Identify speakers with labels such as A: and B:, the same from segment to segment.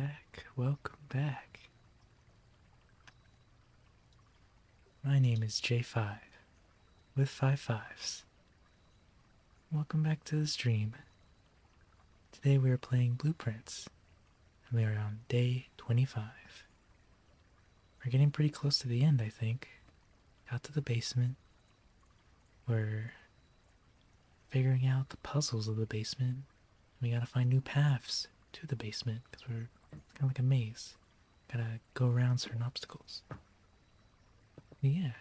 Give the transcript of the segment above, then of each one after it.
A: back. Welcome back. My name is J5 with 5 5s. Welcome back to the stream. Today we are playing Blueprints, and we are on day 25. We're getting pretty close to the end, I think. Got to the basement. We're figuring out the puzzles of the basement. We gotta find new paths to the basement because it's kind of like a maze. Gotta go around certain obstacles. But yeah,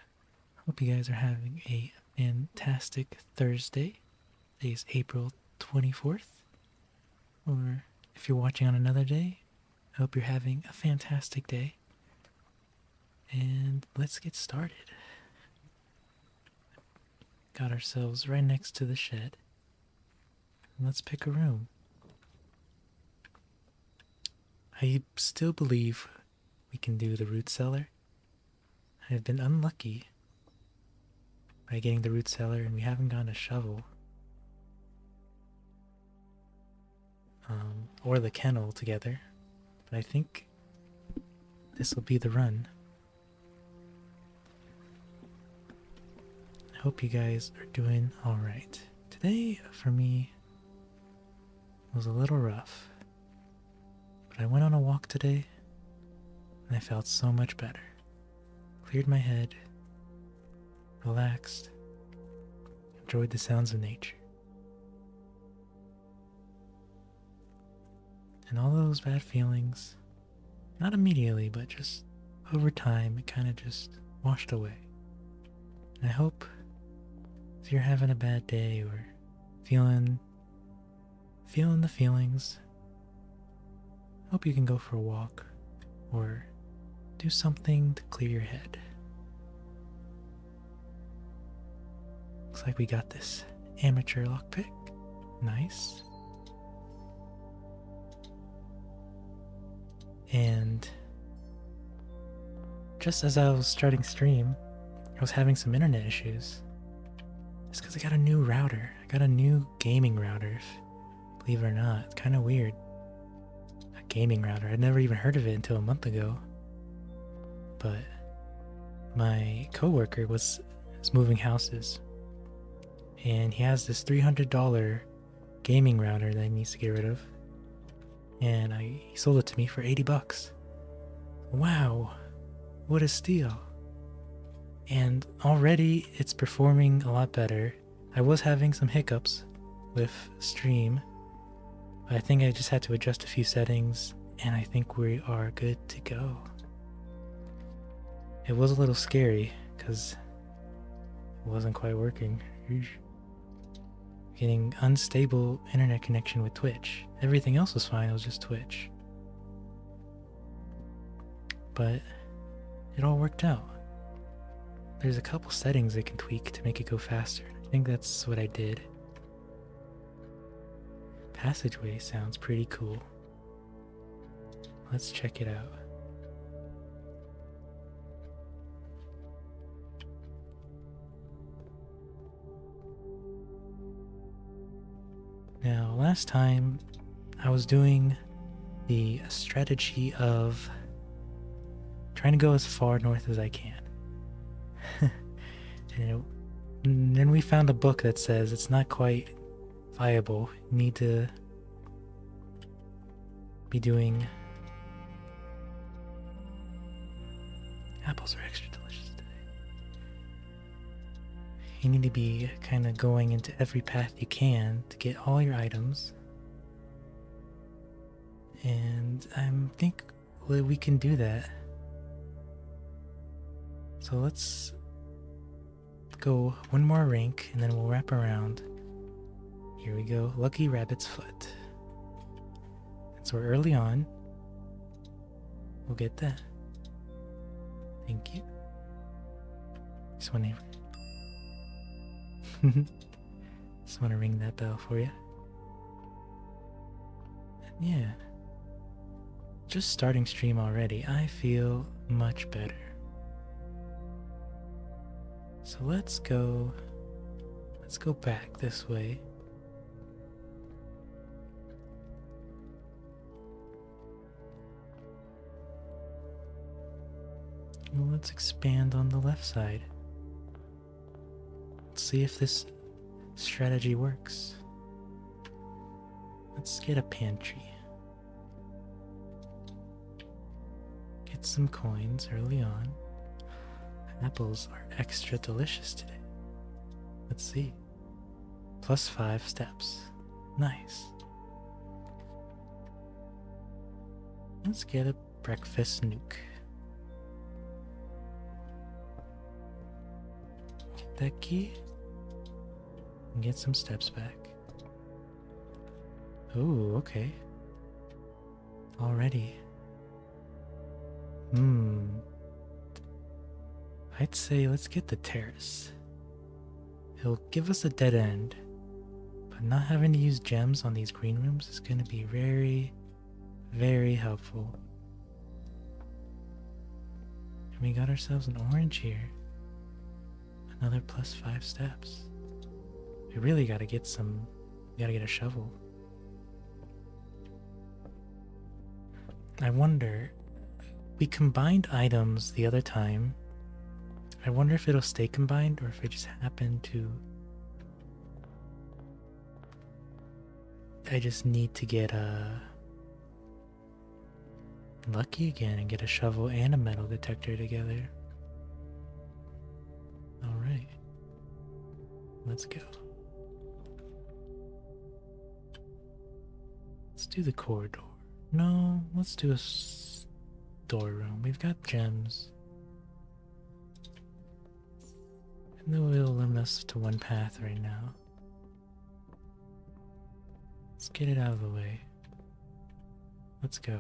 A: hope you guys are having a fantastic Thursday. Today is April 24th. Or if you're watching on another day, I hope you're having a fantastic day. And let's get started. Got ourselves right next to the shed. Let's pick a room. I still believe we can do the root cellar. I have been unlucky by getting the root cellar, and we haven't gotten a shovel. Or the kennel together. But I think this will be the run. I hope you guys are doing alright. Today, for me, was a little rough. But I went on a walk today, and I felt so much better. Cleared my head, relaxed, enjoyed the sounds of nature. And all those bad feelings, not immediately, but just over time, it kind of just washed away. And I hope if you're having a bad day or feeling the feelings, I hope you can go for a walk or do something to clear your head. Looks like we got this amateur lockpick. Nice. And just as I was starting stream, I was having some internet issues. It's because I got a new router. I got a new gaming router, believe it or not. It's kind of weird. A gaming router. I'd never even heard of it until a month ago. But my coworker was moving houses, and he has this $300 gaming router that he needs to get rid of. And he sold it to me for $80. Wow, what a steal. And already it's performing a lot better. I was having some hiccups with stream, but I think I just had to adjust a few settings, and I think we are good to go. It was a little scary because it wasn't quite working. Getting unstable internet connection with Twitch. Everything else was fine, it was just Twitch. But it all worked out. There's a couple settings they can tweak to make it go faster. I think that's what I did. Passageway sounds pretty cool. Let's check it out. Now, last time I was doing the strategy of trying to go as far north as I can. And then we found a book that says it's not quite viable. You need to be doing... Apples are extra delicious today. You need to be kind of going into every path you can to get all your items. And I think we can do that. So let's go one more rank and then we'll wrap around. Here we go, Lucky Rabbit's Foot. And so early on, we'll get that. Thank you. Just want to ring that bell for you. And yeah, just starting stream already, I feel much better. So let's go back this way. Well, let's expand on the left side. Let's see if this strategy works. Let's get a pantry. Get some coins early on. Apples are extra delicious today. Let's see. +5 steps. Nice. Let's get a breakfast nuke. Get that key. And get some steps back. Oh, okay. Already. I'd say let's get the terrace. It'll give us a dead end, but not having to use gems on these green rooms is going to be very, very helpful. And we got ourselves an orange here. Another +5 steps. We really gotta get some. We gotta get a shovel. I wonder. We combined items the other time. I wonder if it'll stay combined or if it just happened to. I just need to get lucky again and get a shovel and a metal detector together. Alright. Let's go. Let's do the corridor. No, let's do a storeroom. We've got gems. And then we'll limit us to one path right now. Let's get it out of the way. Let's go.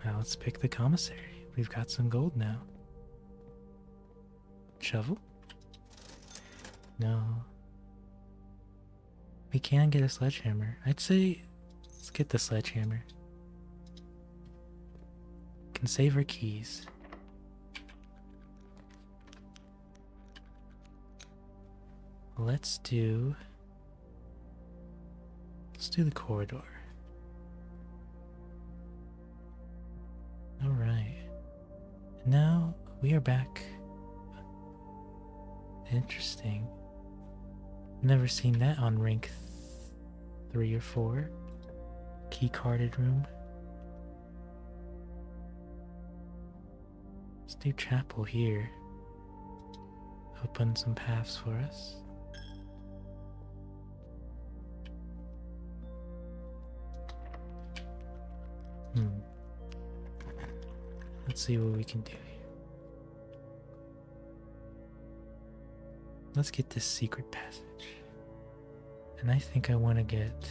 A: Now let's pick the commissary. We've got some gold now. Shovel? No. We can get a sledgehammer. I'd say let's get the sledgehammer. Can save our keys. Let's do the corridor. Alright. Now we are back. Interesting. Never seen that on rank 3 or 4. Key carded room. Let's do chapel here. Open some paths for us. Let's see what we can do here. Let's get this secret passage. And I think I want to get...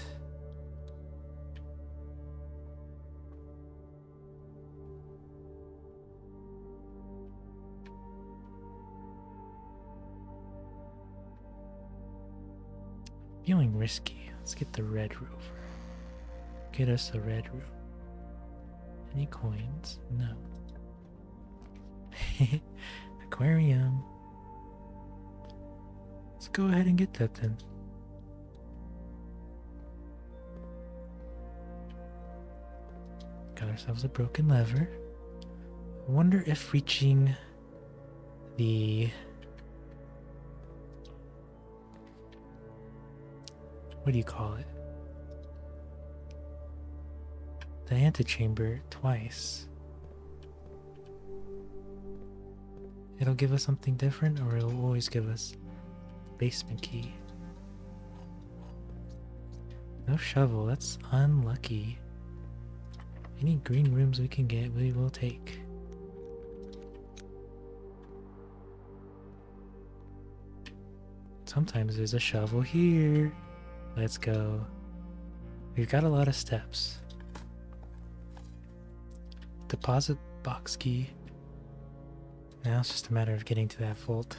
A: feeling risky. Let's get the red rover. Get us a red room. Any coins? No. Aquarium. Let's go ahead and get that then. Got ourselves a broken lever. I wonder if reaching the... what do you call it? The antechamber twice. It'll give us something different, or it'll always give us basement key. No shovel, that's unlucky. Any green rooms we can get, we will take. Sometimes there's a shovel here. Let's go. We've got a lot of steps. Deposit box key. Now it's just a matter of getting to that vault.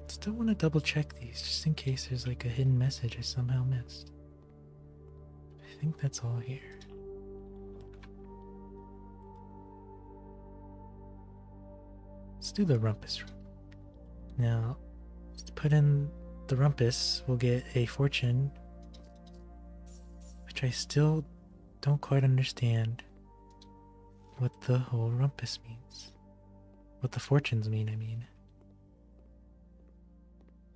A: Still want to double check these just in case there's like a hidden message I somehow missed. I think that's all here. Let's do the rumpus room. Now, let's put in the rumpus, we'll get a fortune, which I still don't quite understand what the whole rumpus means. What the fortunes mean, I mean.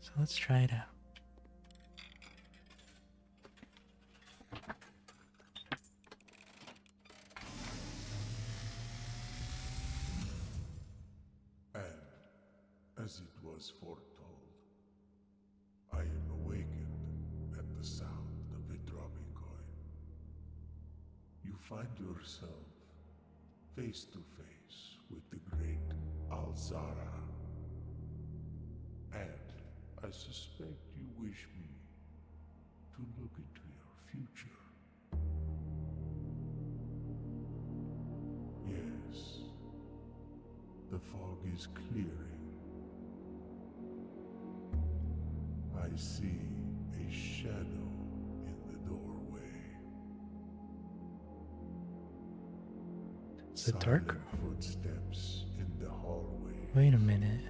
A: So let's try it out.
B: And as it was foretold, I am awakened at the sound of a dropping coin. You find yourself face to face with the great Alzara. And I suspect you wish me to look into your future. Yes, the fog is clearing. I see a shadow in the doorway.
A: Is it dark?
B: Silent footsteps in the hallway.
A: Wait a minute.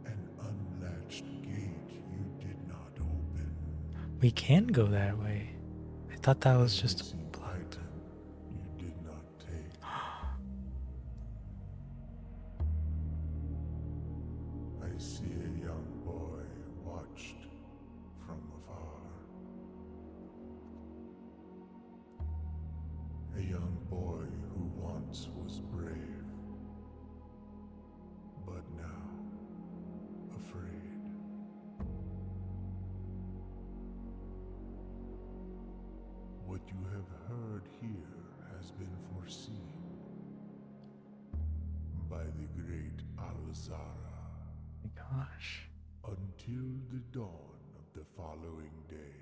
B: An unlatched gate you did not open.
A: We can go that way. I thought that was just
B: Missing
A: blocked.
B: item you did not take. I see a young boy watched from afar. A young boy who once was brave, but now afraid. What you have heard here has been foreseen by the great Alzara.
A: Oh my gosh.
B: Until the dawn of the following day,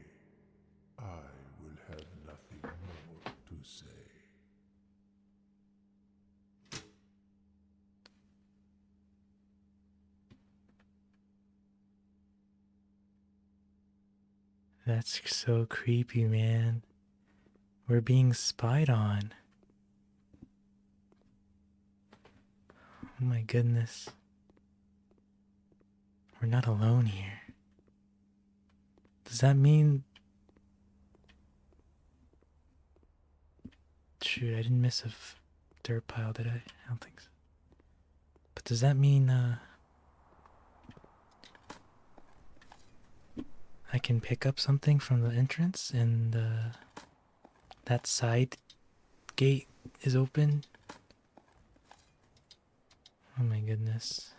B: I will have nothing more to say.
A: That's so creepy, man. We're being spied on. Oh my goodness. We're not alone here. Does that mean... Shoot, I didn't miss a dirt pile, did I? I don't think so. But does that mean, I can pick up something from the entrance and, that side gate is open? Oh my goodness.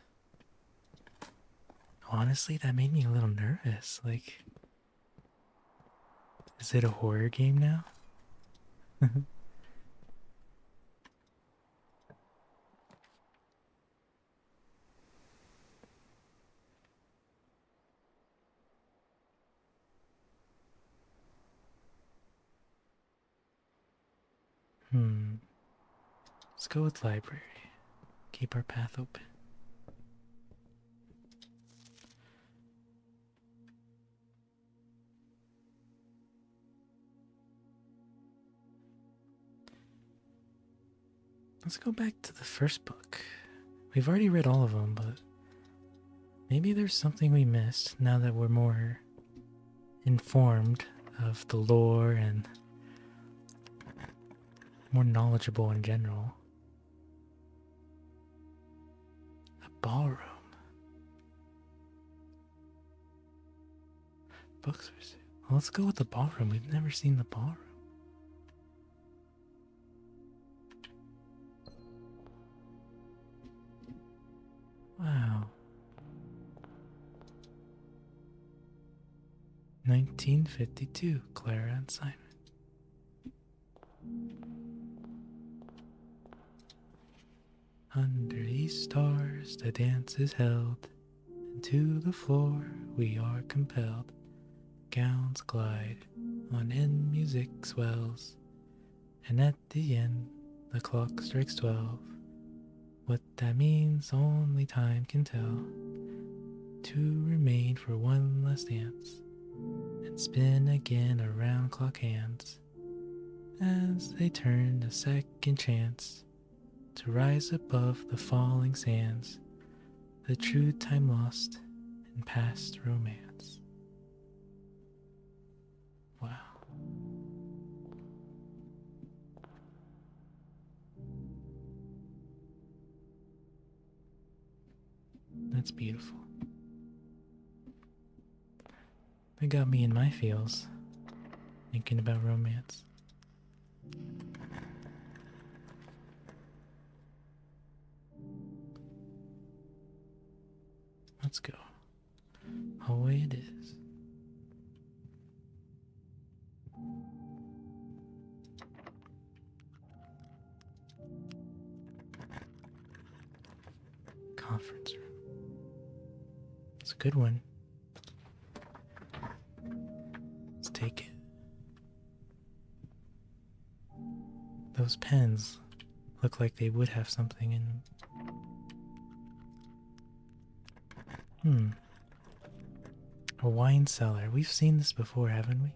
A: Honestly, that made me a little nervous. Like, is it a horror game now? Let's go with library. Keep our path open. Let's go back to the first book. We've already read all of them, but maybe there's something we missed now that we're more informed of the lore and more knowledgeable in general. A ballroom. Books for sale. Well, let's go with the ballroom. We've never seen the ballroom. Wow. 1952, Clara and Simon. Under these stars the dance is held, and to the floor we are compelled. Gowns glide on and music swells, and at the end the clock strikes 12. What that means only time can tell. To remain for one last dance, and spin again around clock hands, as they turn a second chance to rise above the falling sands, The true time lost in past romance. Wow. That's beautiful. It got me in my feels, thinking about romance. Let's go. Away it is. Conference room. It's a good one. Let's take it. Those pens look like they would have something in them. A wine cellar. We've seen this before, haven't we?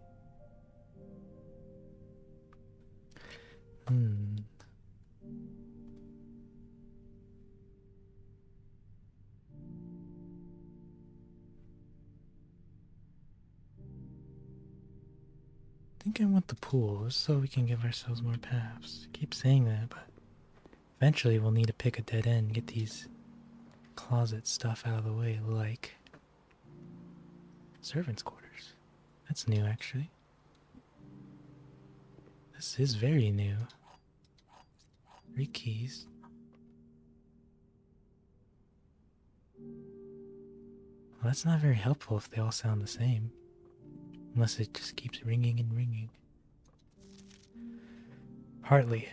A: I think I want the pool so we can give ourselves more paths. I keep saying that, but eventually we'll need to pick a dead end and get these closet stuff out of the way, like servants' quarters. That's new, actually. This is very new. 3 keys. Well, that's not very helpful if they all sound the same. Unless it just keeps ringing and ringing. Hartley,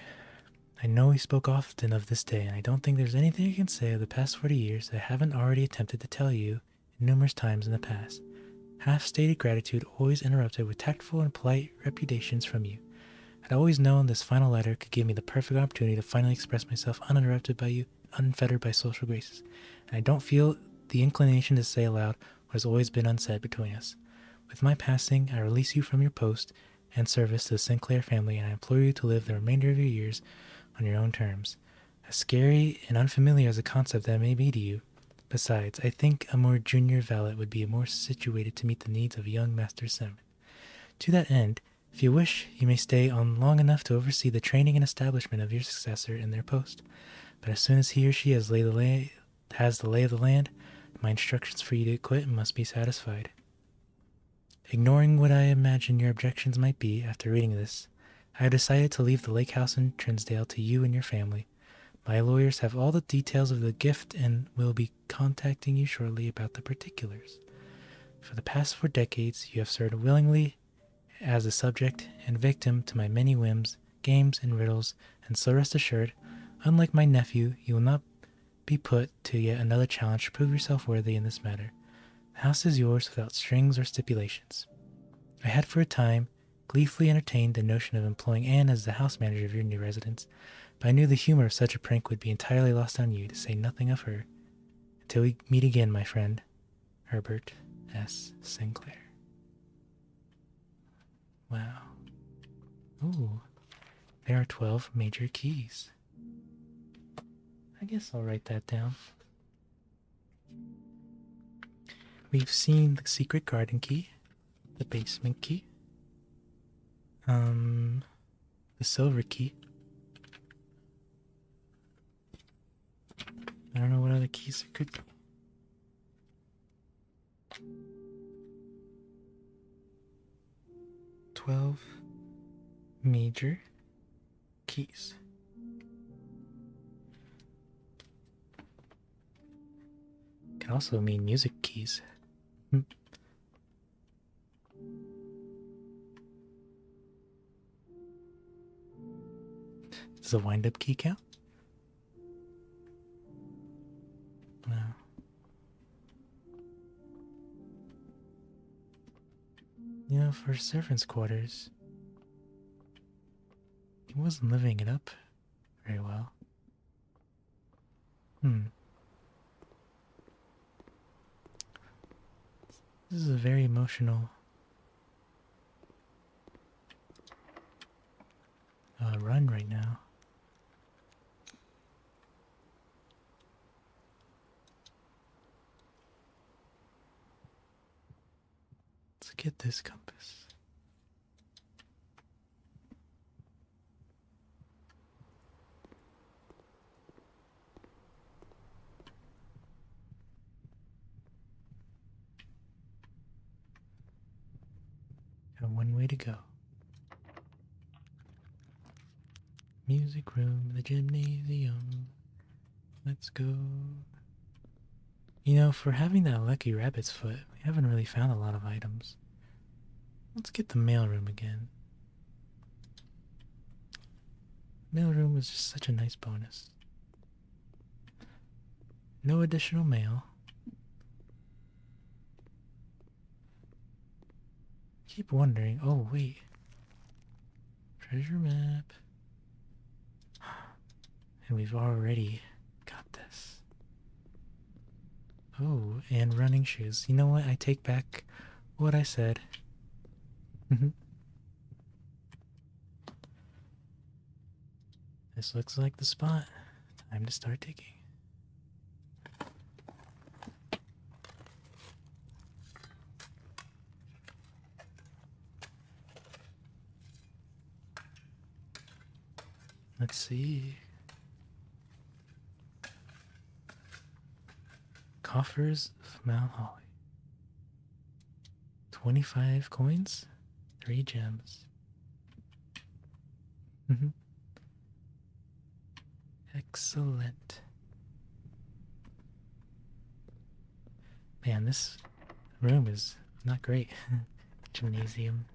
A: I know we spoke often of this day, and I don't think there's anything I can say of the past 40 years that I haven't already attempted to tell you numerous times in the past. Half-stated gratitude always interrupted with tactful and polite repudiations from you. I'd always known this final letter could give me the perfect opportunity to finally express myself uninterrupted by you, unfettered by social graces. And I don't feel the inclination to say aloud what has always been unsaid between us. With my passing, I release you from your post and service to the Sinclair family, and I implore you to live the remainder of your years on your own terms. As scary and unfamiliar as a concept that may be to you, besides, I think a more junior valet would be more situated to meet the needs of young Master Cinnamon. To that end, if you wish, you may stay on long enough to oversee the training and establishment of your successor in their post. But as soon as he or she has the lay of the land, my instructions for you to quit must be satisfied. Ignoring what I imagine your objections might be after reading this, I have decided to leave the lake house in Trinsdale to you and your family. My lawyers have all the details of the gift and will be contacting you shortly about the particulars. For the past 4 decades, you have served willingly as a subject and victim to my many whims, games, and riddles, and so rest assured, unlike my nephew, you will not be put to yet another challenge to prove yourself worthy in this matter. The house is yours without strings or stipulations. I had for a time gleefully entertained the notion of employing Anne as the house manager of your new residence, but I knew the humor of such a prank would be entirely lost on you, to say nothing of her. Until we meet again, my friend, Herbert S. Sinclair. Wow. Ooh, there are 12 major keys. I guess I'll write that down. We've seen the secret garden key, the basement key, the silver key. I don't know what other keys there could be. "12 major keys." Can also mean music keys. Does a wind-up key count? No. You know, for servants' quarters, he wasn't living it up very well. This is a very emotional run right now. Let's get this compass. Got one way to go. Music room, the gymnasium. Let's go. You know, for having that lucky rabbit's foot, we haven't really found a lot of items. Let's get the mailroom again. Mailroom was just such a nice bonus. No additional mail. Keep wondering. Oh, wait. Treasure map. And we've already got this. Oh, and running shoes. You know what? I take back what I said. This looks like the spot. Time to start digging. Let's see. Coffers of Mount Holly. 25 coins, 3 gems. Excellent. Man, this room is not great. Gymnasium.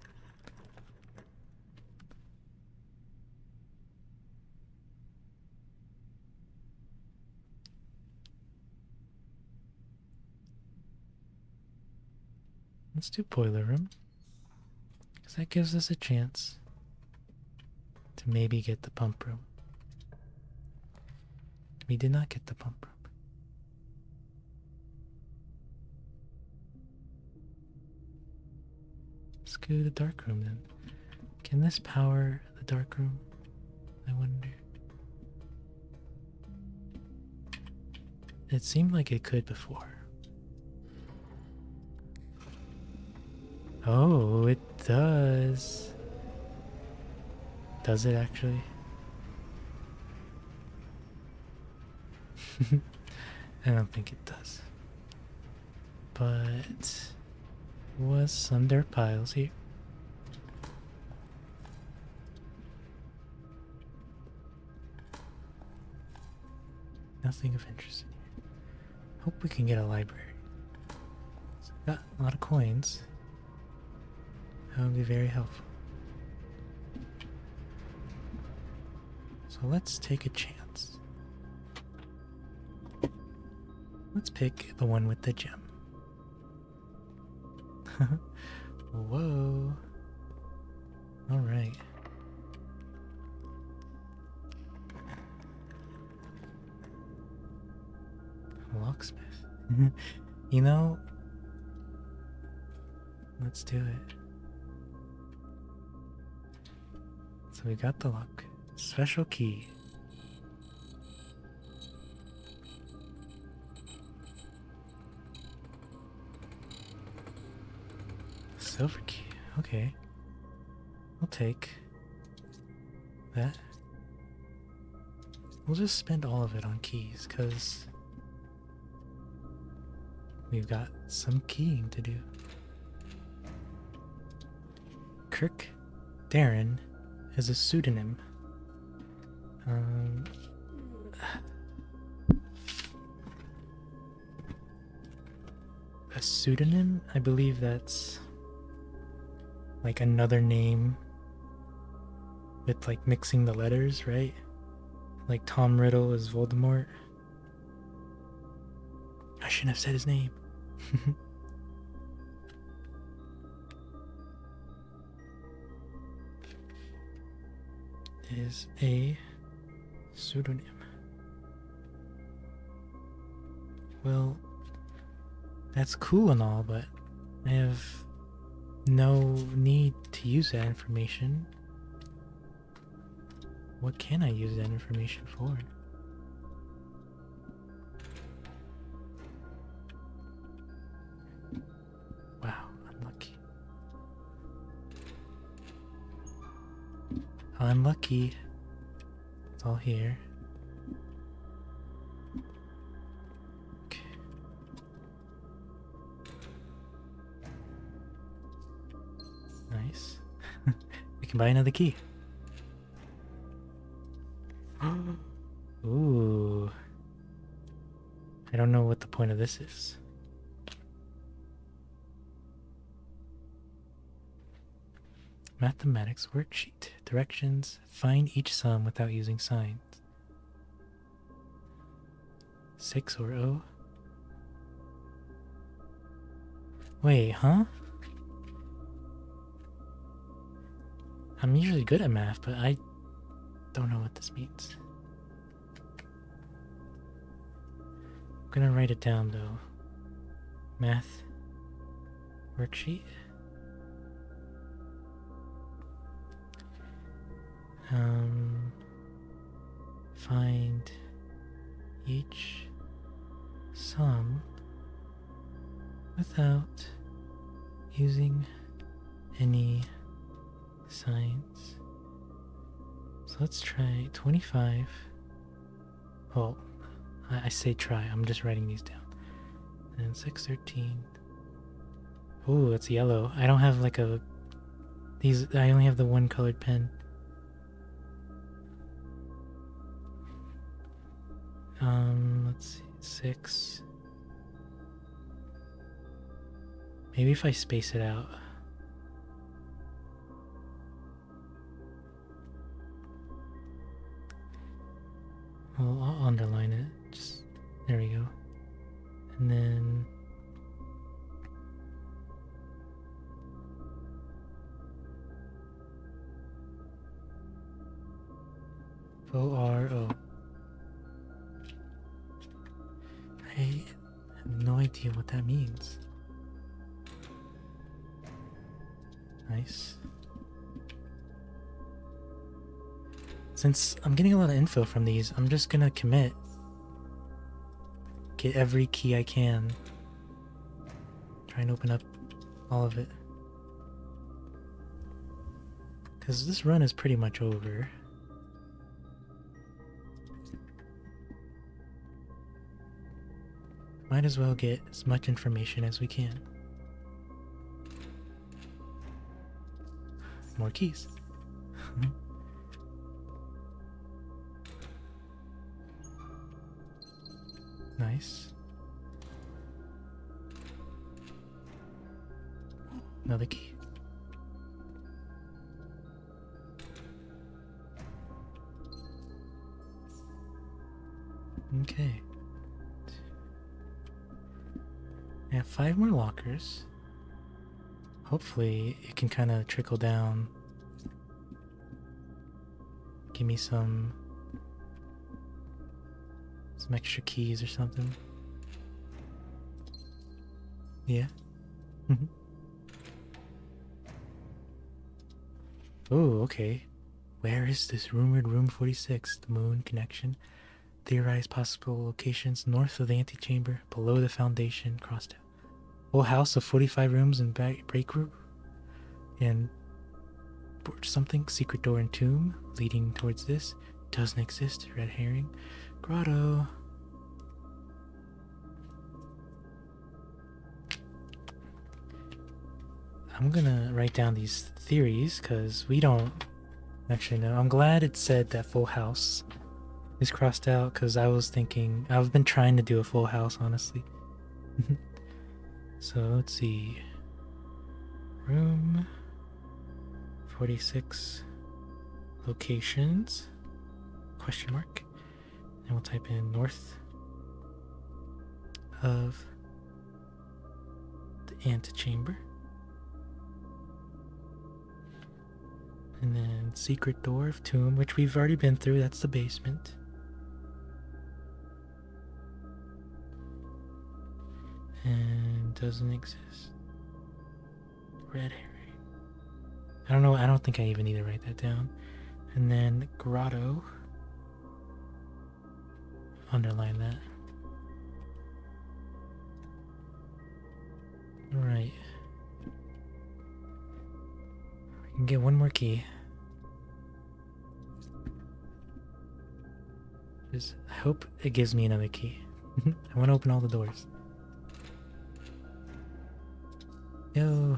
A: Let's do boiler room, because that gives us a chance to maybe get the pump room. We did not get the pump room. Let's go to the dark room then. Can this power the dark room? I wonder. It seemed like it could before. Oh, it does. Does it actually? I don't think it does. But was some dirt piles here. Nothing of interest in here. Hope we can get a library. So we got a lot of coins. That would be very helpful. So let's take a chance. Let's pick the one with the gem. Whoa. Alright. Locksmith. You know, let's do it. So we got the lock. Special key. Silver key. Okay. I'll take that. We'll just spend all of it on keys, because we've got some keying to do. Kirk Darren is a pseudonym. A pseudonym? I believe that's like another name with like mixing the letters, right? Like Tom Riddle is Voldemort. I shouldn't have said his name. Is a pseudonym. Well, that's cool and all, but I have no need to use that information. What can I use that information for? Wow, unlucky. unlucky. It's all here. Okay. Nice. We can buy another key. Ooh. I don't know what the point of this is. Mathematics worksheet. Directions. Find each sum without using signs. 6 or O. Wait, huh? I'm usually good at math, but I don't know what this means. I'm gonna write it down though. Math worksheet. Find each sum without using any signs. So let's try 25. Well, I say try, I'm just writing these down. And 613. Ooh, it's yellow. I don't have like a... These, I only have the one colored pen. Let's see, 6. Maybe if I space it out. Well, I'll underline it. Just, there we go. And then... O-R-O. I have no idea what that means. Nice. Since I'm getting a lot of info from these, I'm just gonna commit. Get every key I can. Try and open up all of it. Because this run is pretty much over. Might as well get as much information as we can. More keys. Nice. Another key. Okay. I have 5 more lockers. Hopefully it can kind of trickle down. Give me some extra keys or something. Yeah. Oh, okay. Where is this rumored room 46? The moon connection. Theorize possible locations north of the antechamber, below the foundation, crossed out. Whole house of 45 rooms and break room. And something, secret door and tomb leading towards this. Doesn't exist, red herring. Grotto. I'm gonna write down these theories because we don't actually know. I'm glad it said that full house is crossed out because I was thinking, I've been trying to do a full house, honestly. So let's see. Room 46 locations, question mark, and we'll type in north of the antechamber. And then secret door of tomb, which we've already been through, that's the basement. And doesn't exist. Red herring. I don't know, I don't think I even need to write that down. And then grotto. Underline that. Alright. We can get one more key. doors. I hope it gives me another key. I want to open all the doors. Yo.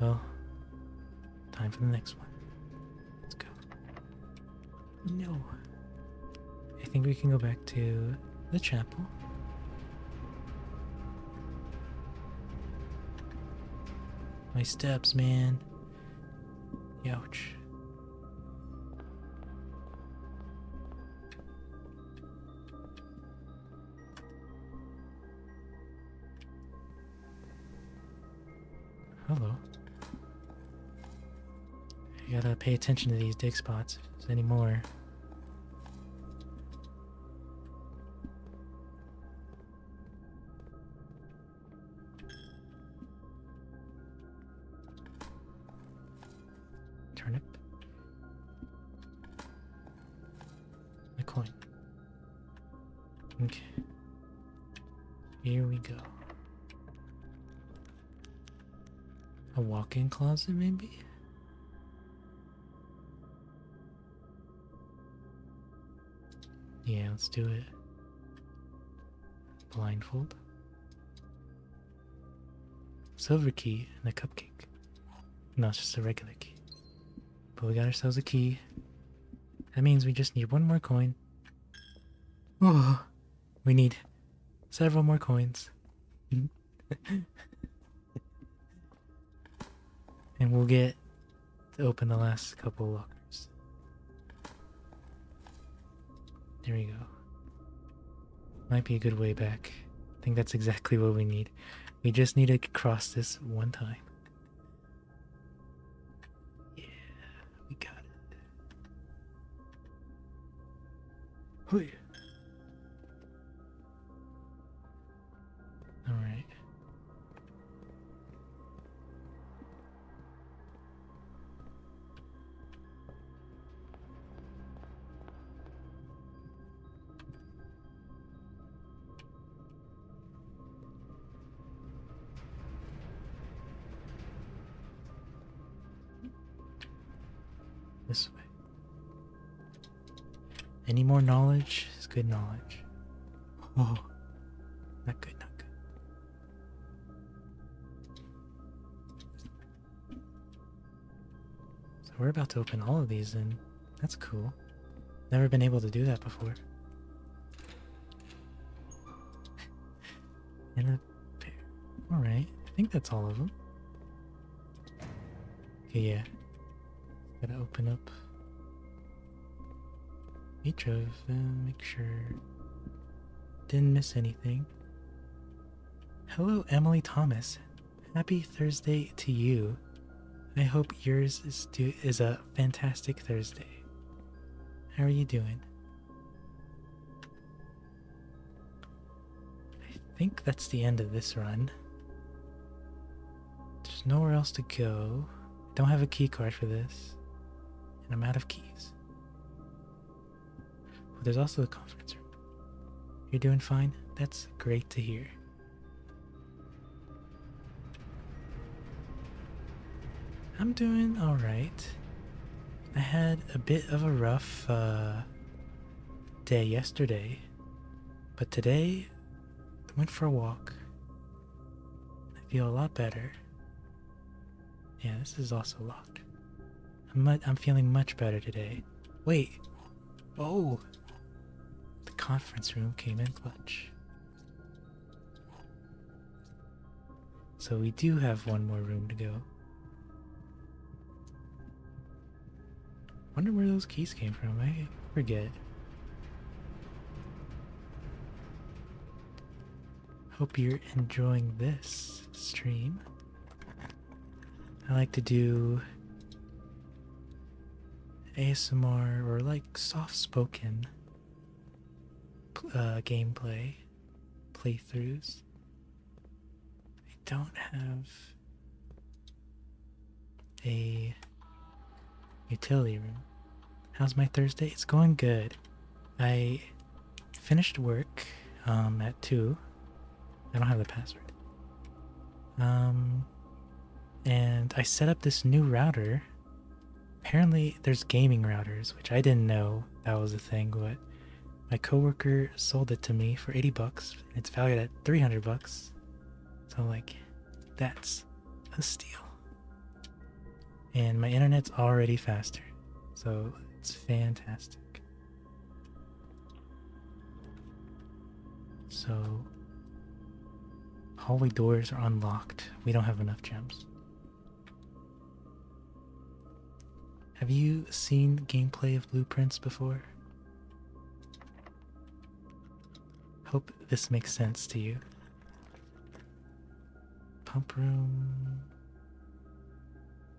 A: Well, time for the next one. Let's go. No. I think we can go back to the chapel. My steps, man. Ouch. Hello. You gotta pay attention to these dig spots if there's any more. Turnip. A coin. Okay. Here we go. A walk-in closet, maybe? Yeah, let's do it. Blindfold. Silver key and a cupcake. No, it's just a regular key. But we got ourselves a key. That means we just need one more coin. Oh, we need several more coins. And we'll get to open the last couple lockers. There we go. Might be a good way back. I think that's exactly what we need. We just need to cross this one time. Yeah, we got it. Hoi. Alright. This way. Any more knowledge is good knowledge. Oh, not good, not good. So we're about to open all of these and that's cool. Never been able to do that before. And a pair. Alright, I think that's all of them. Okay, yeah. Gotta open up each of them, make sure didn't miss anything. Hello, Emily Thomas. Happy Thursday to you. I hope yours is a fantastic Thursday. How are you doing? I think that's the end of this run. There's nowhere else to go. I don't have a key card for this. And I'm out of keys. But there's also a conference room. You're doing fine? That's great to hear. I'm doing alright. I had a bit of a rough day yesterday. But today, I went for a walk. I feel a lot better. Yeah, this is also locked. I'm feeling much better today. Wait. Oh. The conference room came in clutch. So we do have one more room to go. Wonder where those keys came from. I forget. Hope you're enjoying this stream. I like to do ASMR or like soft-spoken gameplay playthroughs. I don't have a utility room. How's my Thursday? It's going good. I finished work at 2. I don't have the password. And I set up this new router Apparently, there's gaming routers, which I didn't know that was a thing, but my coworker sold it to me for 80 bucks. It's valued at 300 bucks. So, like, that's a steal. And my internet's already faster. So, it's fantastic. So, hallway doors are unlocked. We don't have enough gems. Have you seen gameplay of Blueprints before? Hope this makes sense to you. Pump room.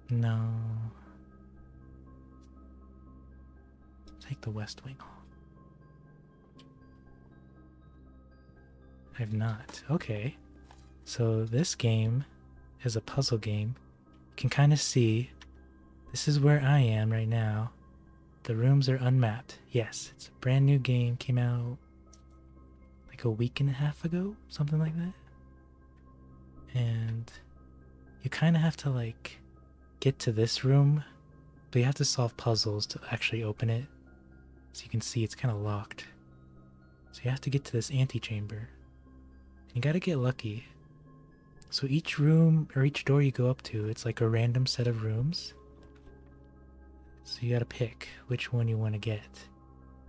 A: No. Take the West Wing Hall. I've not. Okay. So this game is a puzzle game. You can kind of see this is where I am right now. The rooms are unmapped. Yes, it's a brand new game. Came out like a week and a half ago, something like that. And you kind of have to like get to this room, but you have to solve puzzles to actually open it. So you can see it's kind of locked. So you have to get to this antechamber. You gotta get lucky. So each room or each door you go up to, it's like a random set of rooms. So you gotta pick which one you want to get.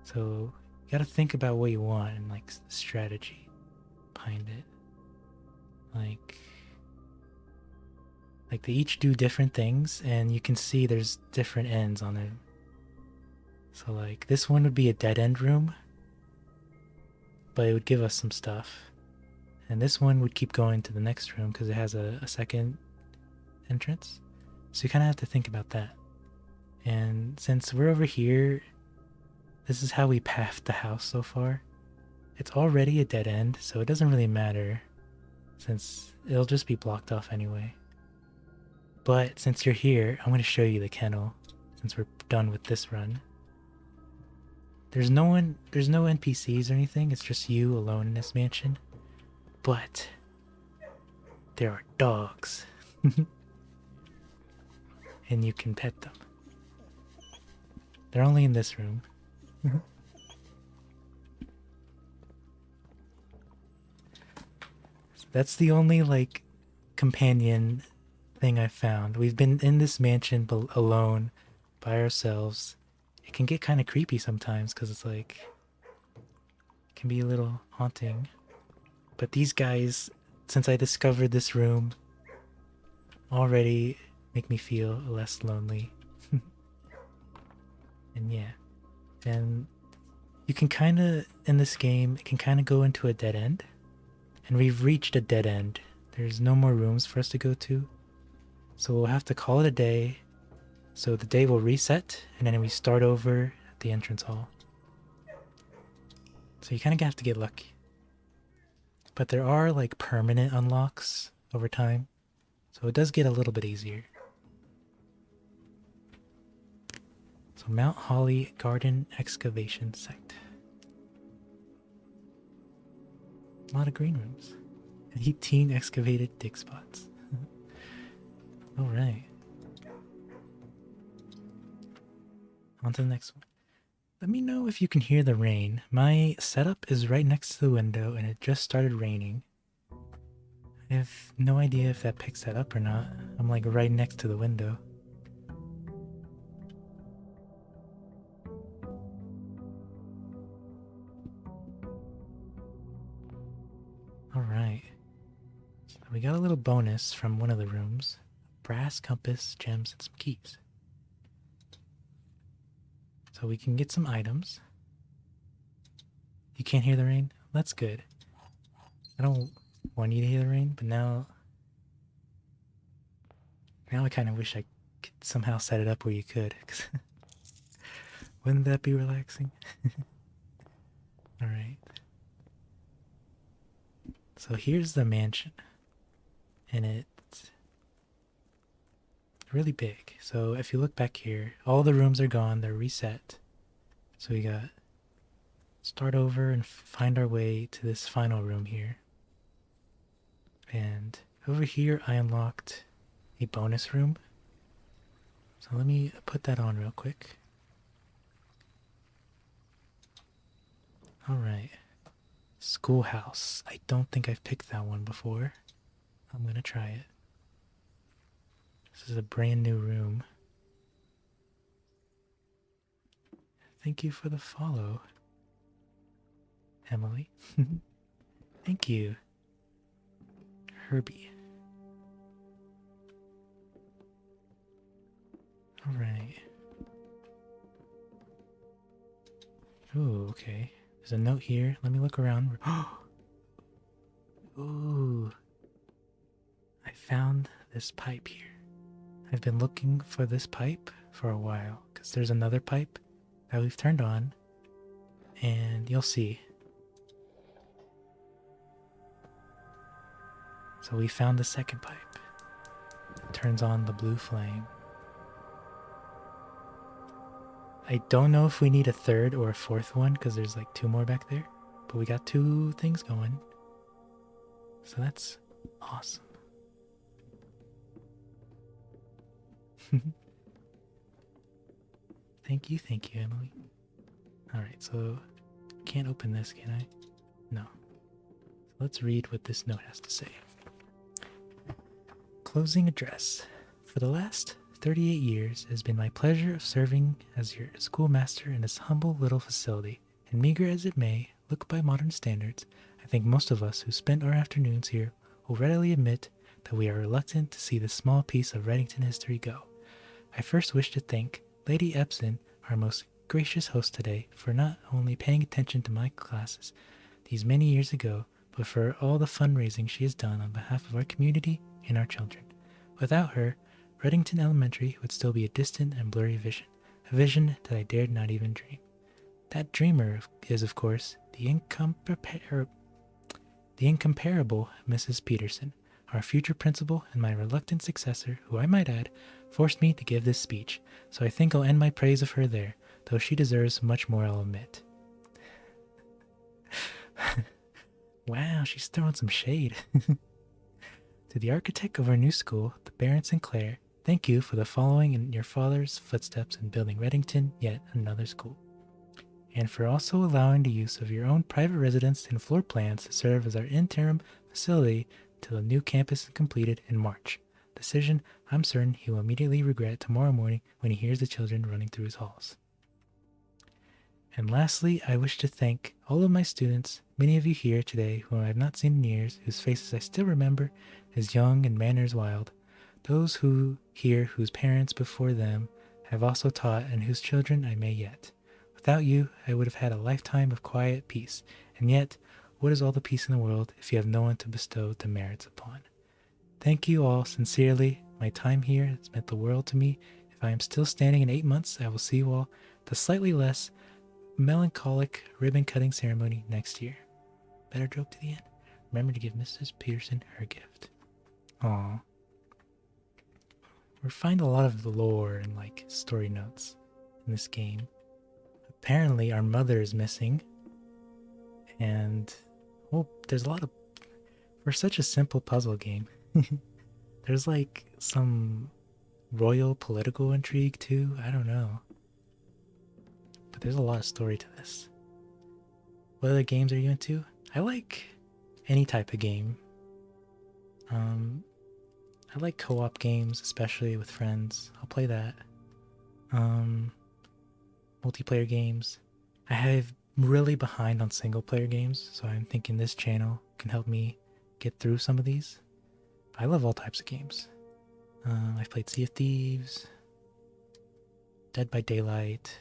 A: So you gotta think about what you want and like the strategy behind it. Like they each do different things, and you can see there's different ends on it. So like this one would be a dead end room, but it would give us some stuff. And this one would keep going to the next room because it has a second entrance. So you kind of have to think about that. And since we're over here, this is how we pathed the house so far. It's already a dead end, so it doesn't really matter since it'll just be blocked off anyway. But since you're here, I'm going to show you the kennel since we're done with this run. There's no NPCs or anything. It's just you alone in this mansion. But there are dogs. And you can pet them. They're only in this room. So that's the only like companion thing I found. We've been in this mansion alone by ourselves. It can get kind of creepy sometimes because it's like it can be a little haunting. But these guys, since I discovered this room, already make me feel less lonely. And yeah. And you can kind of, in this game, it can kind of go into a dead end. And we've reached a dead end. There's no more rooms for us to go to. So we'll have to call it a day. So the day will reset, and then we start over at the entrance hall. So you kind of have to get lucky. But there are like permanent unlocks over time. So it does get a little bit easier. So Mount Holly Garden Excavation Site. A lot of green rooms. And 18 excavated dig spots. Alright. On to the next one. Let me know if you can hear the rain. My setup is right next to the window and it just started raining. I have no idea if that picks that up or not. I'm like right next to the window. Alright. So we got a little bonus from one of the rooms. A brass compass, gems, and some keys. So we can get some items. You can't hear the rain? That's good. I don't want you to hear the rain, but now I kind of wish I could somehow set it up where you could. Wouldn't that be relaxing? Alright. So here's the mansion. And it's really big. So if you look back here, all the rooms are gone. They're reset. So we got start over and find our way to this final room here. And over here I unlocked a bonus room. So So let me put that on real quick. Alright. Schoolhouse. I don't think I've picked that one before. I'm gonna try it. This is a brand new room. Thank you for the follow, Emily. Thank you. Herbie. Alright. Ooh, okay. There's a note here. Let me look around. Ooh. I found this pipe here. I've been looking for this pipe for a while because there's another pipe that we've turned on, and you'll see. So we found the second pipe. It turns on the blue flame. I don't know if we need a third or a fourth one because there's like two more back there, but we got two things going. So that's awesome. Thank you, Emily. Alright, so can't open this, can I? No. So let's read what this note has to say. Closing address. For the last 38 years, it has been my pleasure of serving as your schoolmaster in this humble little facility, and meager as it may look by modern standards, I think most of us who spent our afternoons here will readily admit that we are reluctant to see this small piece of Reddington history go. I first wish to thank Lady Epson, our most gracious host today, for not only paying attention to my classes these many years ago, but for all the fundraising she has done on behalf of our community and our children. Without her, Reddington Elementary would still be a distant and blurry vision, a vision that I dared not even dream. That dreamer is, of course, the incomparable Mrs. Peterson, our future principal and my reluctant successor, who I might add, forced me to give this speech, so I think I'll end my praise of her there, though she deserves much more, I'll admit. Wow, she's throwing some shade. To the architect of our new school, the Baron Sinclair, thank you for the following in your father's footsteps in building Reddington yet another school, and for also allowing the use of your own private residence and floor plans to serve as our interim facility till the new campus is completed in March. Decision I'm certain he will immediately regret tomorrow morning when he hears the children running through his halls. And lastly, I wish to thank all of my students, many of you here today whom I have not seen in years, whose faces I still remember as young and manners wild, those who here whose parents before them have also taught and whose children I may yet. Without you, I would have had a lifetime of quiet peace, and yet, what is all the peace in the world if you have no one to bestow the merits upon? Thank you all sincerely. My time here has meant the world to me. If I am still standing in 8 months, I will see you all the slightly less melancholic ribbon-cutting ceremony next year. Better joke to the end. Remember to give Mrs. Peterson her gift. Aww. We find a lot of lore and like story notes in this game. Apparently our mother is missing, and there's a lot of, for such a simple puzzle game, there's like some royal political intrigue too. I don't know, but there's a lot of story to this. What other games are you into? I like any type of game. I like co-op games, especially with friends. I'll play that. Multiplayer games. I have really behind on single player games, so I'm thinking this channel can help me get through some of these. I love all types of games. I've played Sea of Thieves, Dead by Daylight,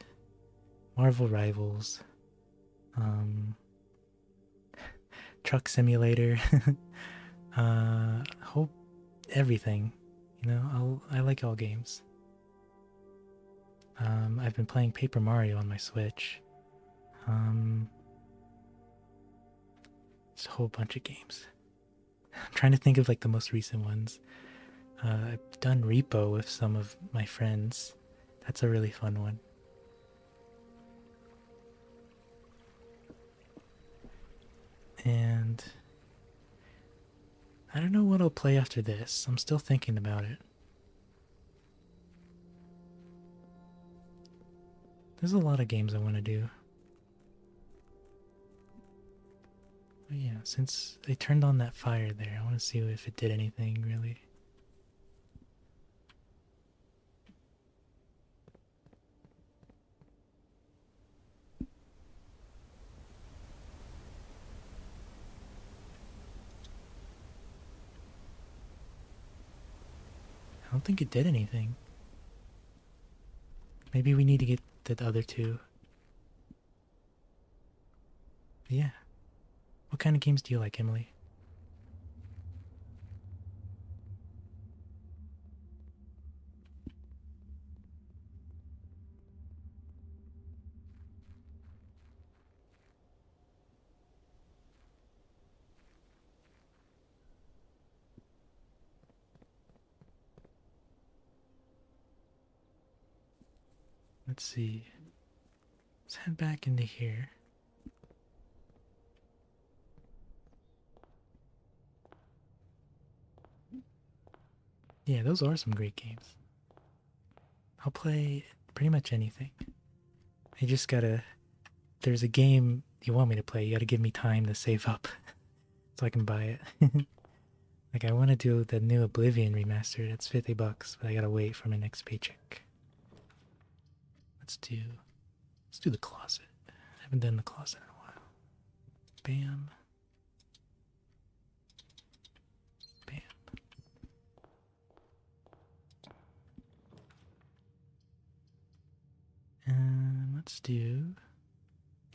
A: Marvel Rivals, Truck Simulator, hope everything. You know, I like all games. I've been playing Paper Mario on my Switch. It's a whole bunch of games. I'm trying to think of like the most recent ones. I've done Repo with some of my friends. That's a really fun one. And I don't know what I'll play after this. I'm still thinking about it. There's a lot of games I want to do. But yeah, since they turned on that fire there, I want to see if it did anything really. I don't think it did anything. Maybe we need to get the other two. But yeah. What kind of games do you like, Emily? Let's see. Let's head back into here. Yeah, those are some great games. I'll play pretty much anything. I just gotta. There's a game you want me to play, you gotta give me time to save up so I can buy it. Like, I want to do the new Oblivion remaster. That's $50, but I gotta wait for my next paycheck. Let's do the closet. I haven't done the closet in a while. Bam. Bam. And let's do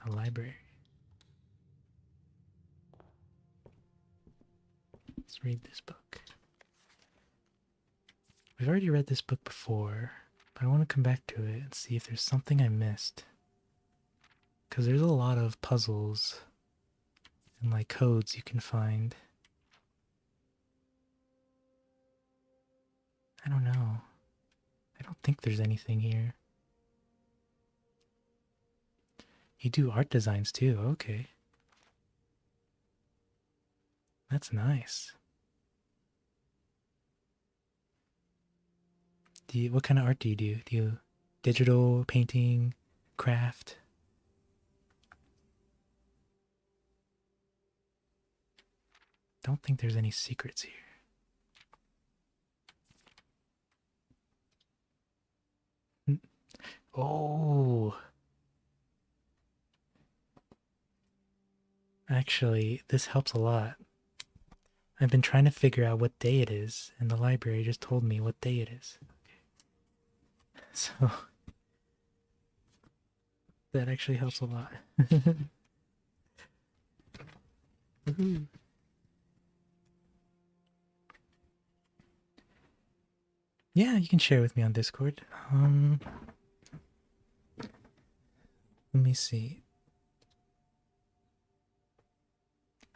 A: the library. Let's read this book. We've already read this book before, but I want to come back to it and see if there's something I missed. Because there's a lot of puzzles and like codes you can find. I don't know. I don't think there's anything here. You do art designs too, okay. That's nice. What kind of art do you do? Do you digital, painting, craft? Don't think there's any secrets here. Oh! Actually, this helps a lot. I've been trying to figure out what day it is, and the library just told me what day it is. So, that actually helps a lot. Yeah, you can share with me on Discord. Let me see.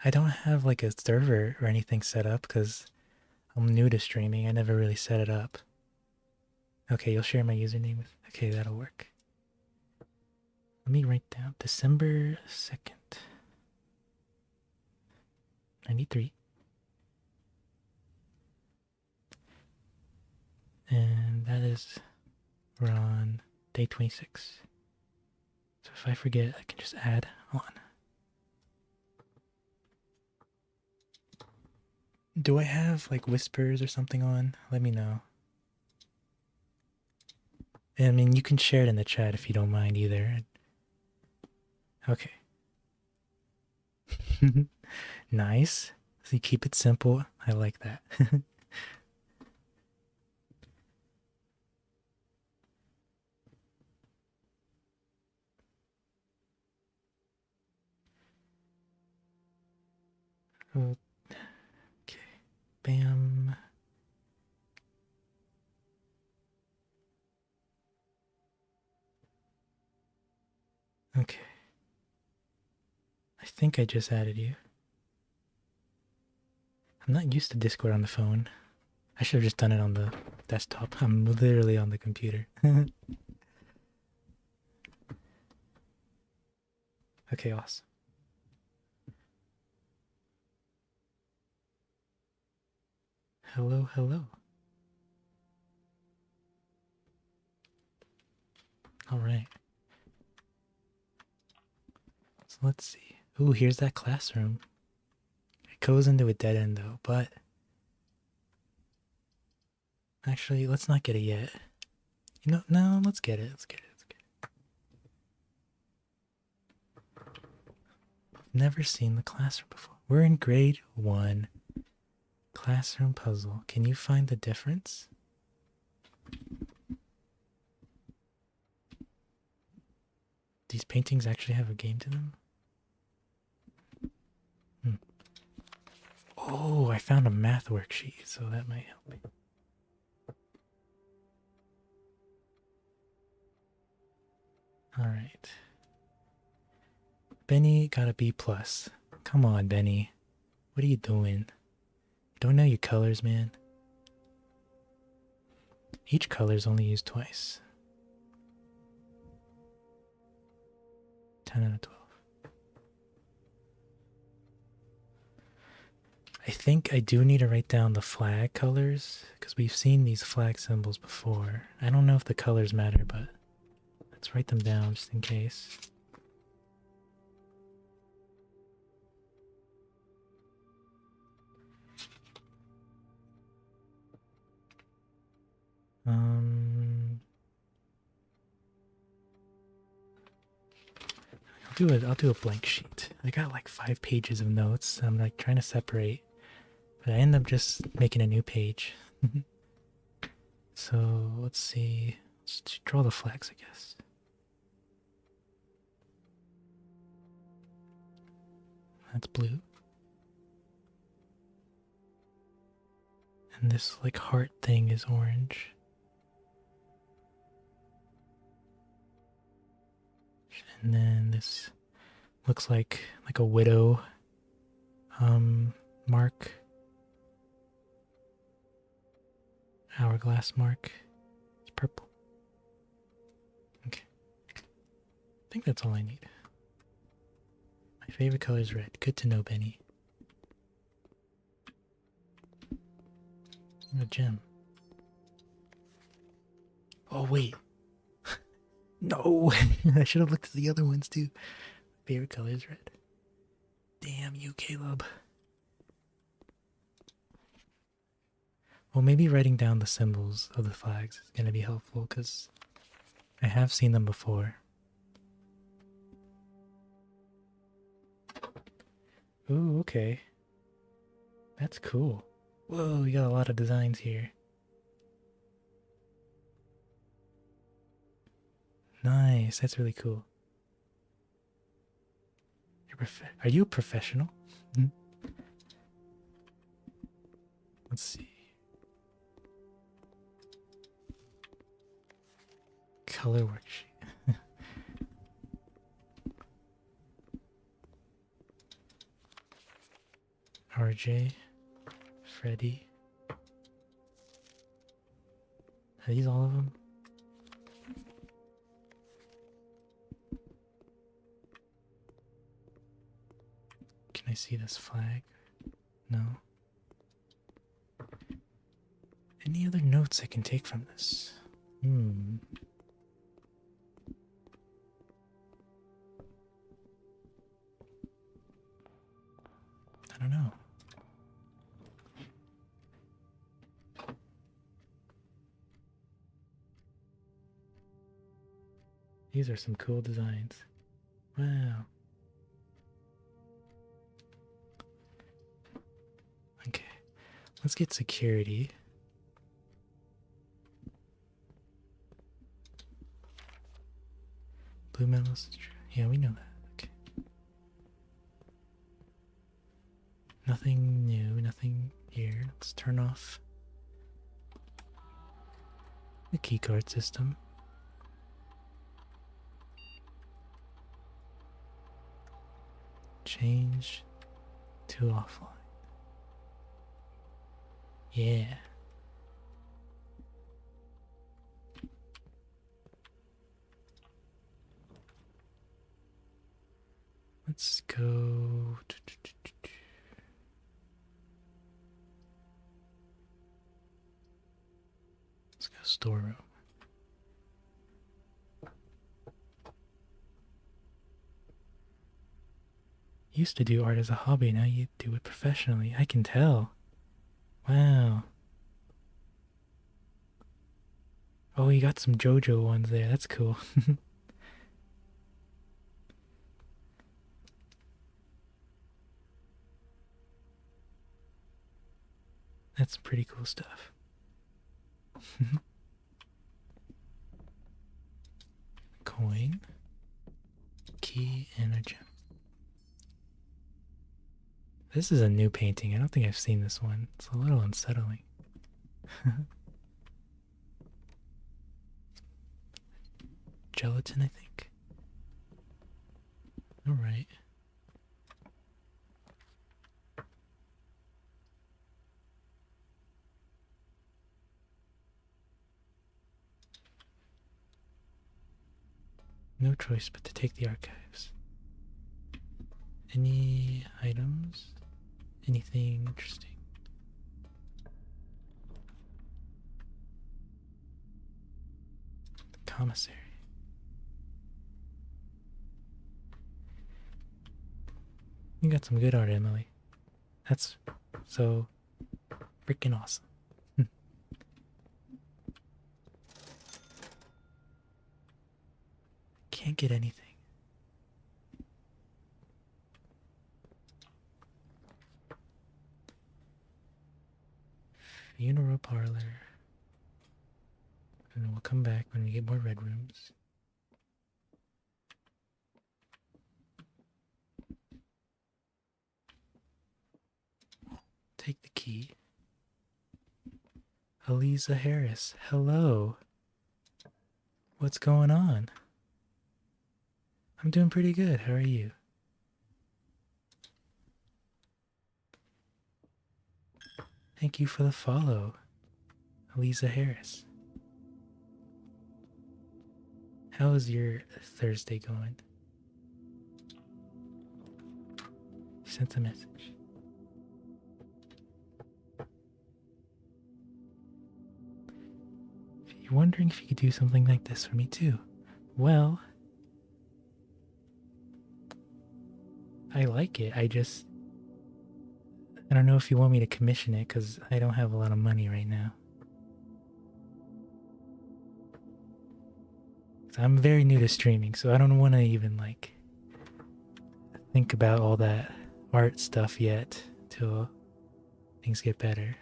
A: I don't have like a server or anything set up because I'm new to streaming. I never really set it up. Okay, you'll share my username with. Okay, that'll work. Let me write down December 2nd. 93. And that is, we're on day 26. So if I forget, I can just add on. Do I have like whispers or something on? Let me know. I mean, you can share it in the chat if you don't mind either. Okay. Nice. So you keep it simple. I like that. Okay. Bam. Okay. I think I just added you. I'm not used to Discord on the phone. I should have just done it on the desktop. I'm literally on the computer. Okay, awesome. Hello, hello. All right. So let's see. Ooh, here's that classroom. It goes into a dead end though, but actually, let's not get it yet. You know, no, let's get it. Let's get it. Let's get it. Never seen the classroom before. We're in grade 1. Classroom puzzle. Can you find the difference? These paintings actually have a game to them? Oh, I found a math worksheet, so that might help me. Alright. Benny got a B+. Come on, Benny. What are you doing? Don't know your colors, man. Each color is only used twice. 10 out of 12. I think I do need to write down the flag colors, because we've seen these flag symbols before. I don't know if the colors matter, but let's write them down just in case. I'll do a blank sheet. I got like 5 pages of notes. I'm like trying to separate, but I end up just making a new page. So let's see. Let's draw the flags, I guess. That's blue. And this like heart thing is orange. And then this looks like a widow mark. Hourglass mark. It's purple. Okay. I think that's all I need. My favorite color is red. Good to know, Benny. A gem. Oh, wait. No! I should have looked at the other ones too. Favorite color is red. Damn you, Caleb. Well, maybe writing down the symbols of the flags is going to be helpful because I have seen them before. Ooh, okay. That's cool. Whoa, we got a lot of designs here. Nice, that's really cool. Are you a professional? Let's see. Color worksheet. RJ, Freddy. Are these all of them? Can I see this flag? No. Any other notes I can take from this? I don't know. These are some cool designs. Wow. Okay. Let's get security. Blue metals. Yeah, we know that. Okay. Nothing new, nothing here. Let's turn off the keycard system. Change to offline. Yeah. Let's go. Let's go storeroom. used to do art as a hobby, now you do it professionally. I can tell. Wow. Oh, you got some JoJo ones there. That's cool. That's pretty cool stuff. Coin, key, and a gem. This is a new painting. I don't think I've seen this one. It's a little unsettling. Gelatin, I think. Alright. No choice but to take the archives. Any items? Anything interesting? The commissary. You got some good art, Emily. That's so freaking awesome. Can't get anything. Funeral parlor. And then we'll come back when we get more red rooms. Take the key. Eliza Harris, hello. What's going on? I'm doing pretty good. How are you? Thank you for the follow, Eliza Harris. How is your Thursday going? Sent a message. If you're wondering if you could do something like this for me too, well, I like it. I don't know if you want me to commission it because I don't have a lot of money right now. I'm very new to streaming, so I don't want to even like think about all that art stuff yet till things get better.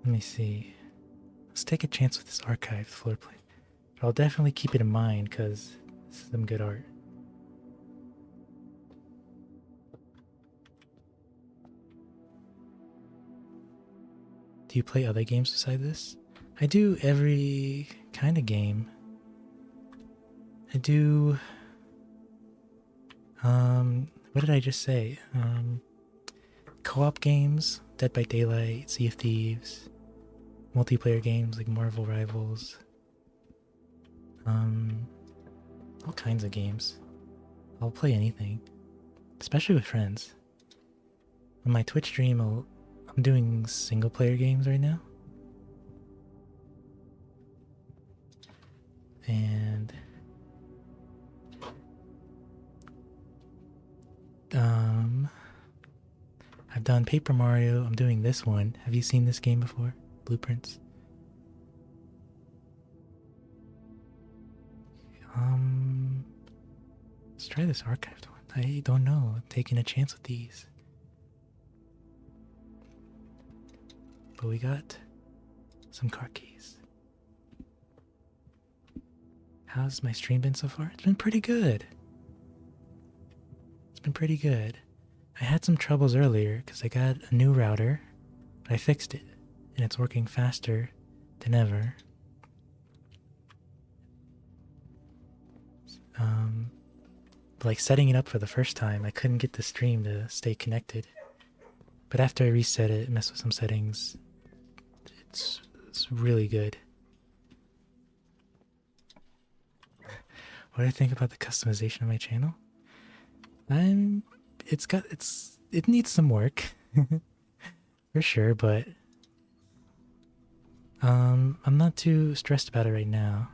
A: Let me see. Let's take a chance with this archived floor plate. But I'll definitely keep it in mind because this is some good art. Do you play other games besides this? I do every kind of game. I do... what did I just say? Co-op games, Dead by Daylight, Sea of Thieves, multiplayer games like Marvel Rivals, all kinds of games. I'll play anything, especially with friends. On my Twitch stream, I'm doing single player games right now. And I've done Paper Mario. I'm doing this one. Have you seen this game before? Blueprints. Let's try this archived one. I don't know. I'm taking a chance with these. But we got some car keys. How's my stream been so far? It's been pretty good. It's been pretty good. I had some troubles earlier because I got a new router, but I fixed it, and it's working faster than ever. Like setting it up for the first time, I couldn't get the stream to stay connected. But after I reset it, messed with some settings, it's really good. What do I think about the customization of my channel? It needs some work for sure, but I'm not too stressed about it right now.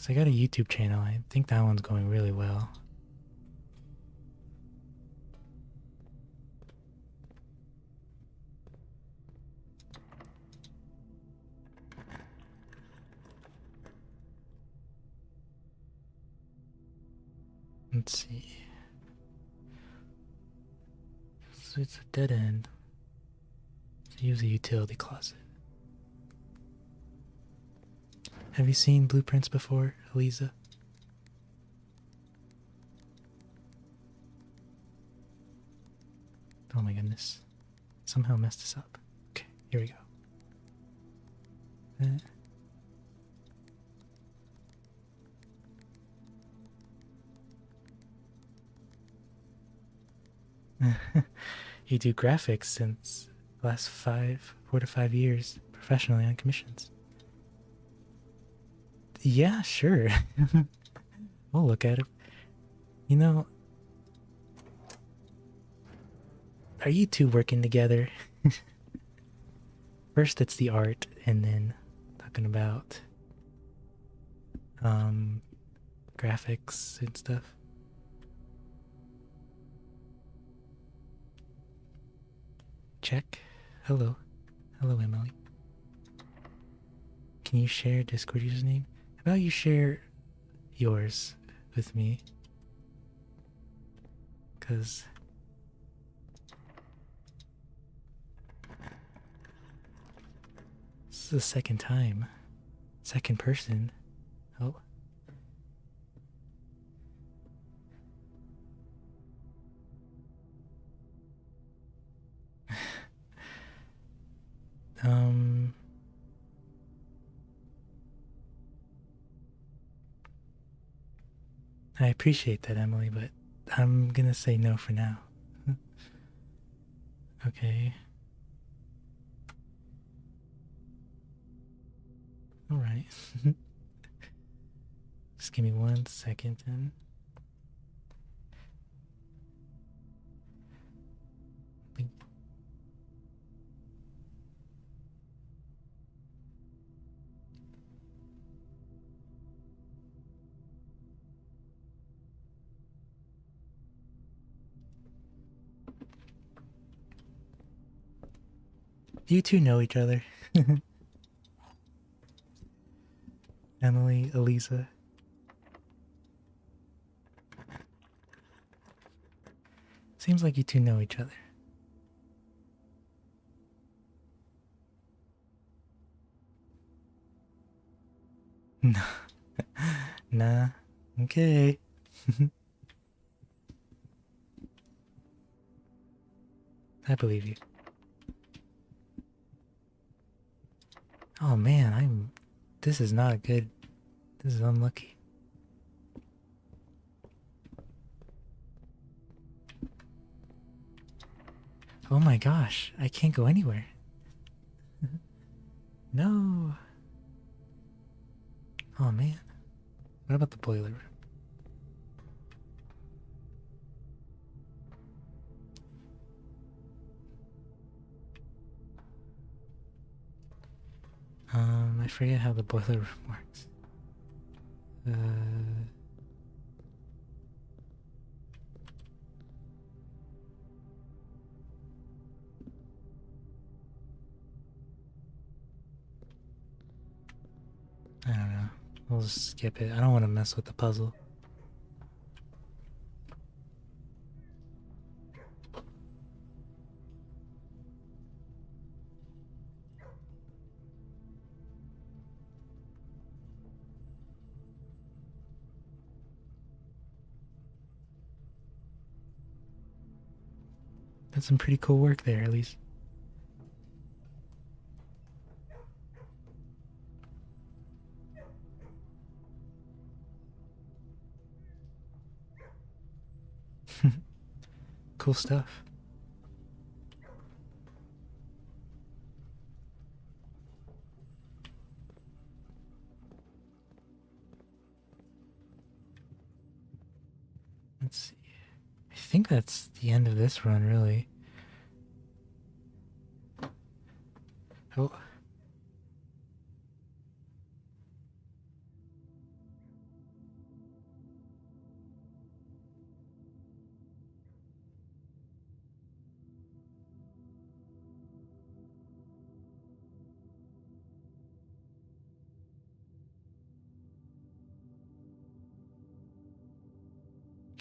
A: Because I got a YouTube channel. I think that one's going really well. Let's see. So it's a dead end. So use a utility closet. Have you seen blueprints before, Eliza? Oh my goodness. Somehow messed this up. Okay, here we go. You do graphics since the last 4 to 5 years, professionally on commissions. Yeah, sure. We'll look at it. You know, are you two working together? First it's the art, and then talking about graphics and stuff. Check. Hello. Hello, Emily. Can you share Discord username? How about you share yours with me? Because this is the second time. Second person. Oh. I appreciate that, Emily, but I'm gonna say no for now. Okay. Alright. Just give me 1 second then. You two know each other. Emily, Elisa. Seems like you two know each other. No. Nah. Okay. I believe you. Oh man, this is not good. This is unlucky. Oh my gosh, I can't go anywhere. No. Oh man. What about the boiler room? I forget how the boiler room works. I don't know. We'll just skip it. I don't want to mess with the puzzle. That's some pretty cool work there, at least. Cool stuff. Let's see. I think that's the end of this run, really. Oh.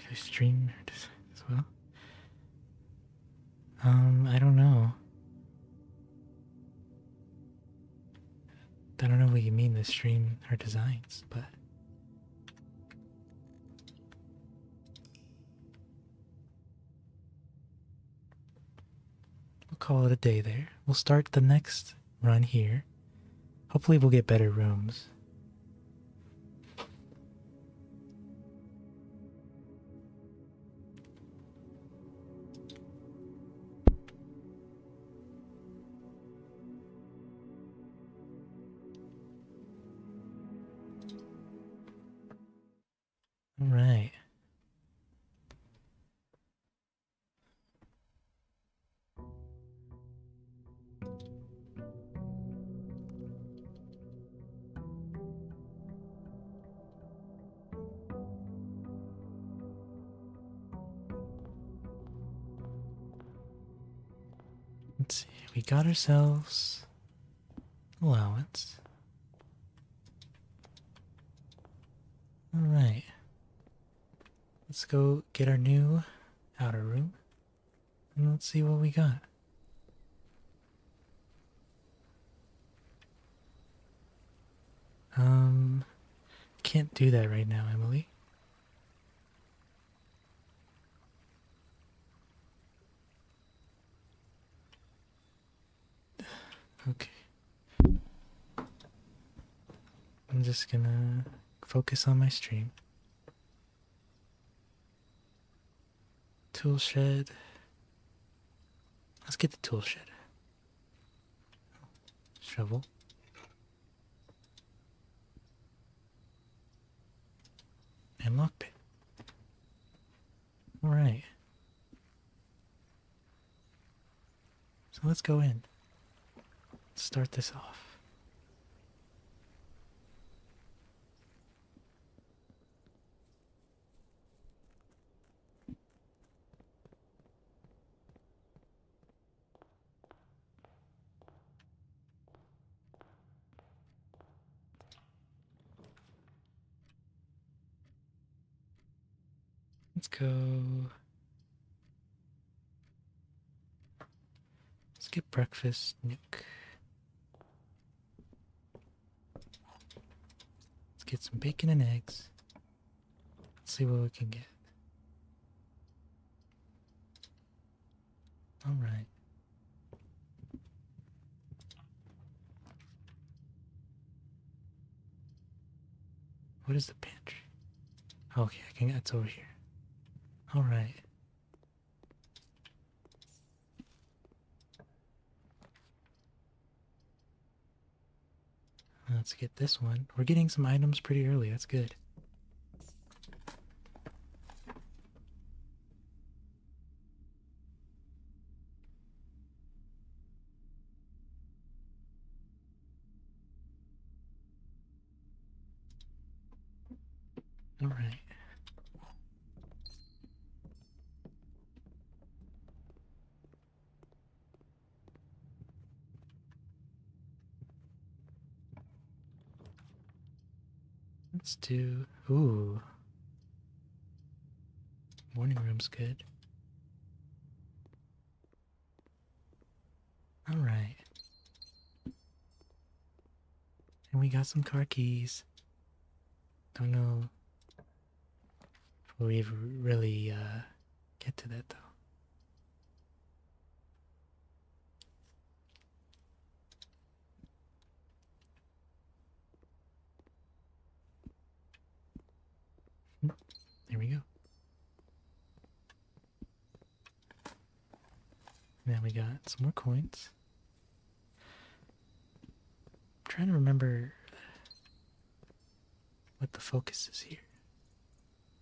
A: you stream as well? I don't know. I don't know what you mean to stream her designs, but we'll call it a day there. We'll start the next run here. Hopefully we'll get better rooms. All right. Let's see. We got ourselves allowance. All right. Let's go get our new outer room. And let's see what we got. Can't do that right now, Emily. Okay. I'm just gonna focus on my stream. Tool shed. Let's get the tool shed. Shovel. And lockpick. Alright. So let's go in. Let's start this off. Let's go. Let's get breakfast, nuke. Let's get some bacon and eggs. Let's see what we can get. Alright. What is the pantry? Okay, I can. It's over here. Alright. Let's get this one. We're getting some items pretty early. That's good. Alright. Let's do... Ooh. Morning room's good. Alright. And we got some car keys. Don't know if we'll ever really get to that though. There we go. Now we got some more coins. I'm trying to remember what the focus is here.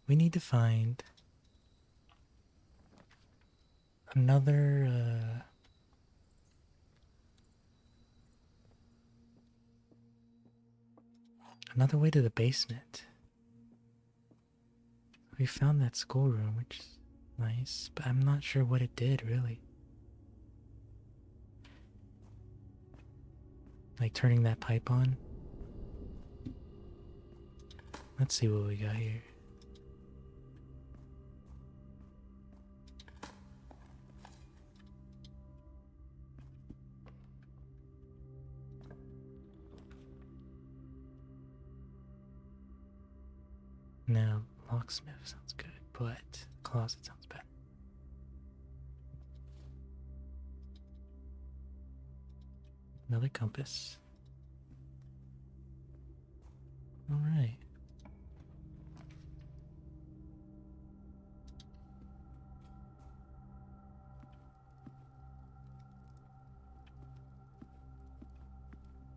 A: We need to find another another way to the basement. We found that schoolroom, which is nice, but I'm not sure what it did really. Like turning that pipe on. Let's see what we got here. Now, locksmith sounds good, but closet sounds better. Another compass. All right.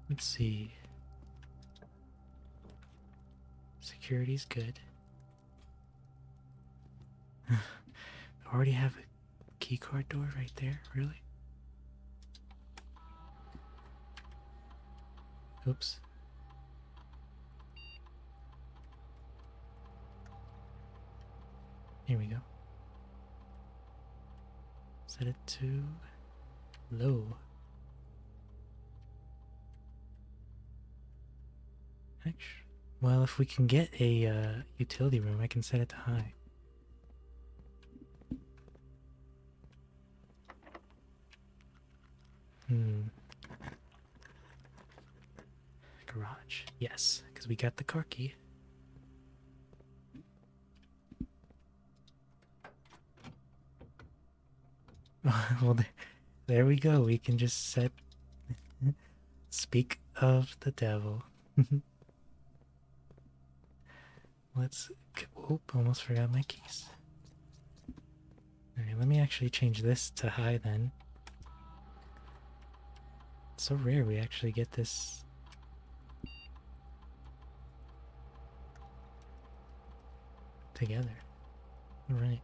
A: Let's see. Security's good. I already have a keycard door right there, really? Oops. Here we go. Set it to low. Actually, well, if we can get a utility room, I can set it to high. Garage. Yes, because we got the car key. Well, there we go. We can just set... Speak of the devil. Let's... Oop, almost forgot my keys. Alright, let me actually change this to high then. It's so rare we actually get this... together. Alright.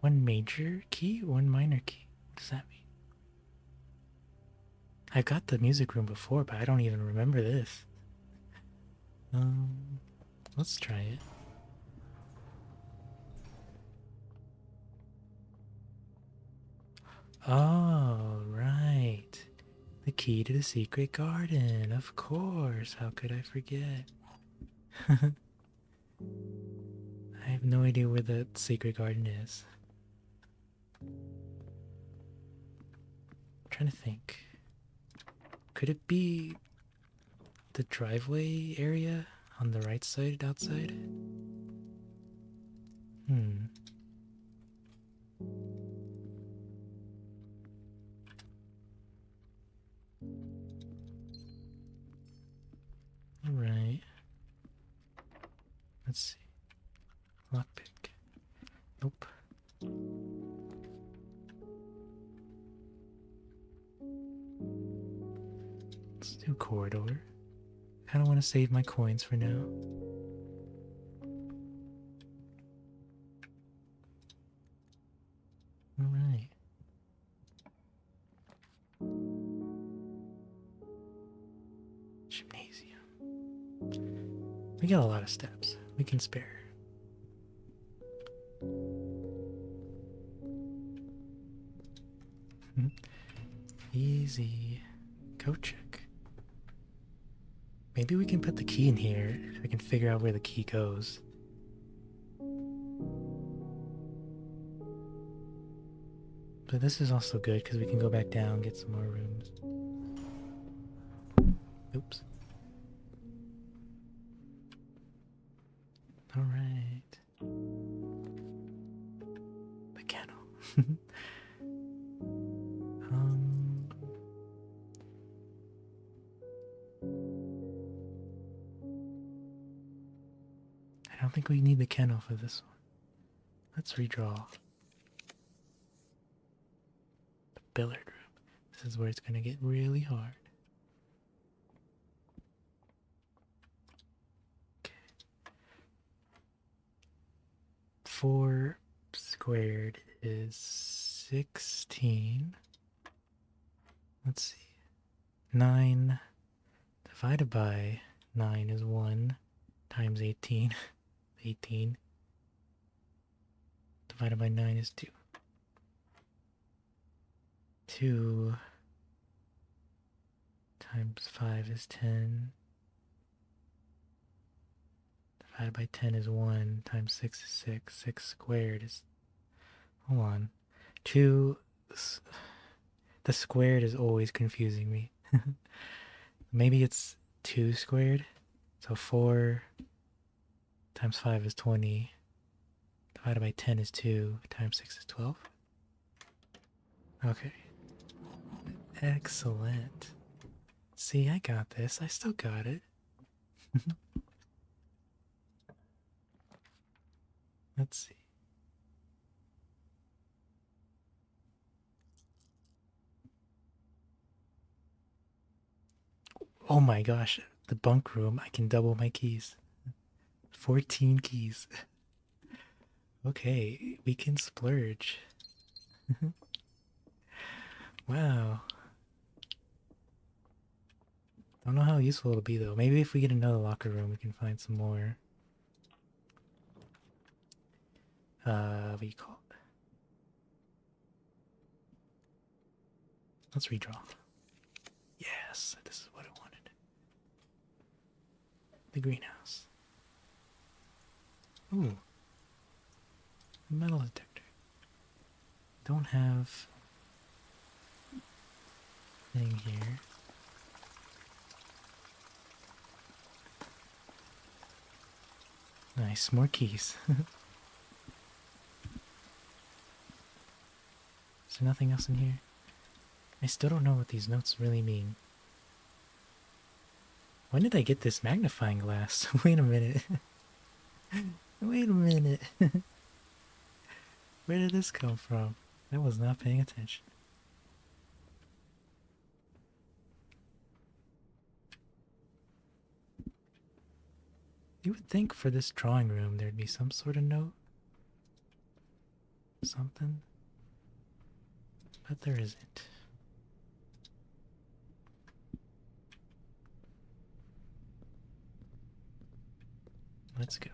A: One major key, one minor key. What does that mean? I got the music room before, but I don't even remember this. Let's try it. Oh, right. The key to the secret garden, of course. How could I forget? I have no idea where the secret garden is. I'm trying to think. Could it be the driveway area on the right side outside? Alright. Let's see. Lockpick. Nope. Let's do corridor. Kinda wanna save my coins for now. Alright. Gymnasium. We got a lot of steps. We can spare. Easy. Code check. Maybe we can put the key in here if we can figure out where the key goes. But this is also good because we can go back down and get some more rooms. Oops. Alright. The kennel. I don't think we need the kennel for this one. Let's redraw. The billiard room. This is where it's gonna get really hard. Okay. 4 squared is 16. Let's see. 9 divided by 9 is 1 times 18. 18 divided by 9 is 2. 2 times 5 is 10. Divided by 10 is 1 times 6 is 6. 6 squared is... Hold on. 2... The squared is always confusing me. Maybe it's 2 squared. So 4 times 5 is 20. Divided by 10 is 2. Times 6 is 12. Okay. Excellent. See, I got this. I still got it. Let's see. Oh my gosh. The bunk room. I can double my keys. 14 keys. Okay, we can splurge. Wow. Don't know how useful it'll be though. Maybe if we get another locker room, we can find some more. What do you call it? Let's redraw. Yes, this is what I wanted. The greenhouse. Ooh. Metal detector. Don't have anything here. Nice, more keys. Is there nothing else in here? I still don't know what these notes really mean. When did I get this magnifying glass? Wait a minute. Wait a minute. Where did this come from? I was not paying attention. You would think for this drawing room there'd be some sort of note. Something. But there isn't. Let's go.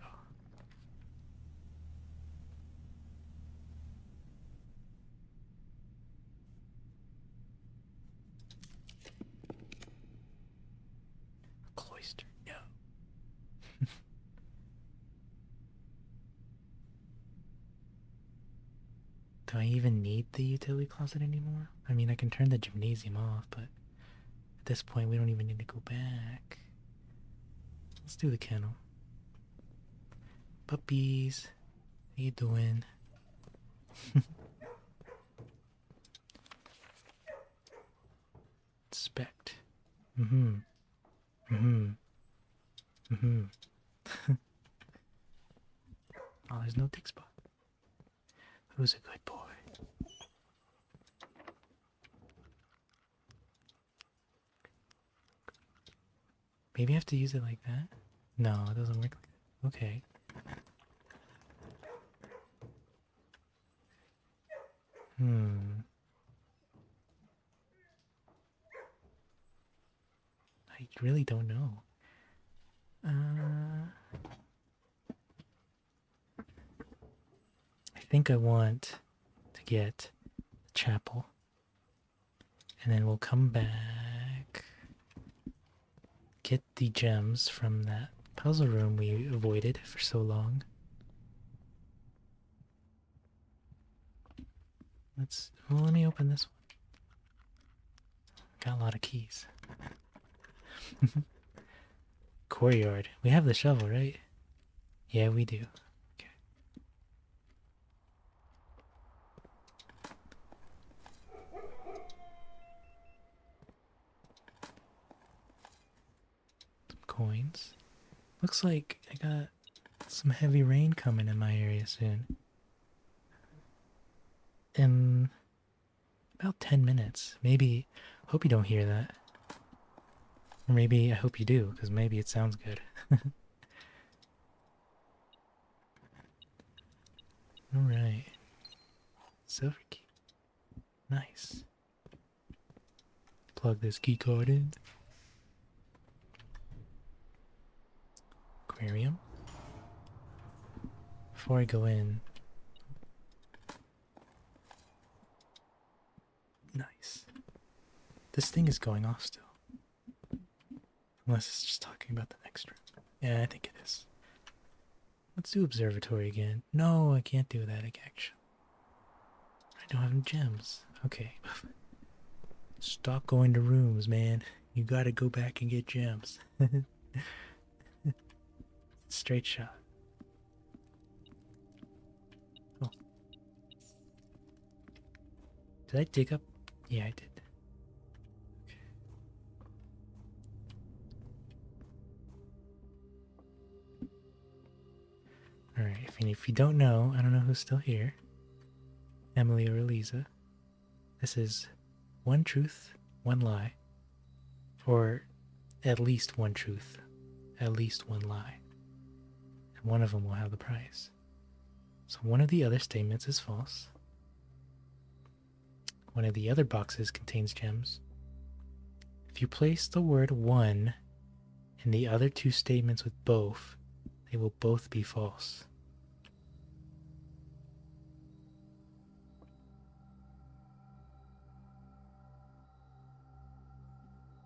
A: Cloister, no. Do I even need the utility closet anymore? I mean, I can turn the gymnasium off, but at this point we don't even need to go back. Let's do the kennel. Puppies, how you doing? Inspect. Mm-hmm. Mm-hmm. Mm-hmm. Oh, there's no tick spot. Who's a good boy? Maybe I have to use it like that? No, it doesn't work like that. Okay. I really don't know. I think I want to get the chapel. And then we'll come back. Get the gems from that puzzle room we avoided for so long. Let me open this one. Got a lot of keys. Courtyard. We have the shovel, right? Yeah, we do. Okay. Some coins. Looks like I got some heavy rain coming in my area soon. In about 10 minutes. Maybe. Hope you don't hear that. Or maybe I hope you do, because maybe it sounds good. Alright. Silver key. Nice. Plug this key card in. Aquarium. Before I go in. Nice. This thing is going off still. Unless it's just talking about the next room. Yeah, I think it is. Let's do observatory again. No, I can't do that actually. I don't have any gems. Okay. Stop going to rooms, man. You gotta go back and get gems. Straight shot. Oh. Did I dig up? Yeah, I did. Okay. Alright, if you don't know, I don't know who's still here. Emily or Eliza. This is one truth, one lie. Or at least one truth, at least one lie. And one of them will have the prize. So one of the other statements is false. One of the other boxes contains gems. If you place the word one in the other two statements with both, they will both be false.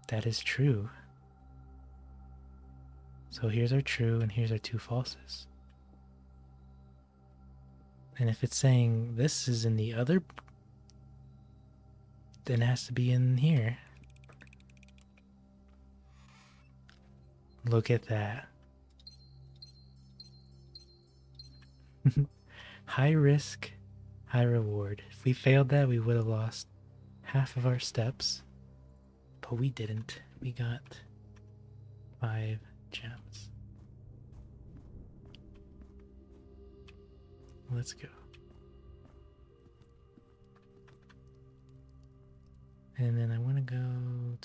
A: That is true. So here's our true and here's our two falses. And if it's saying this is in the other, then it has to be in here. Look at that. High risk, high reward. If we failed that, we would have lost half of our steps. But we didn't. We got 5 gems. Let's go. And then I want to go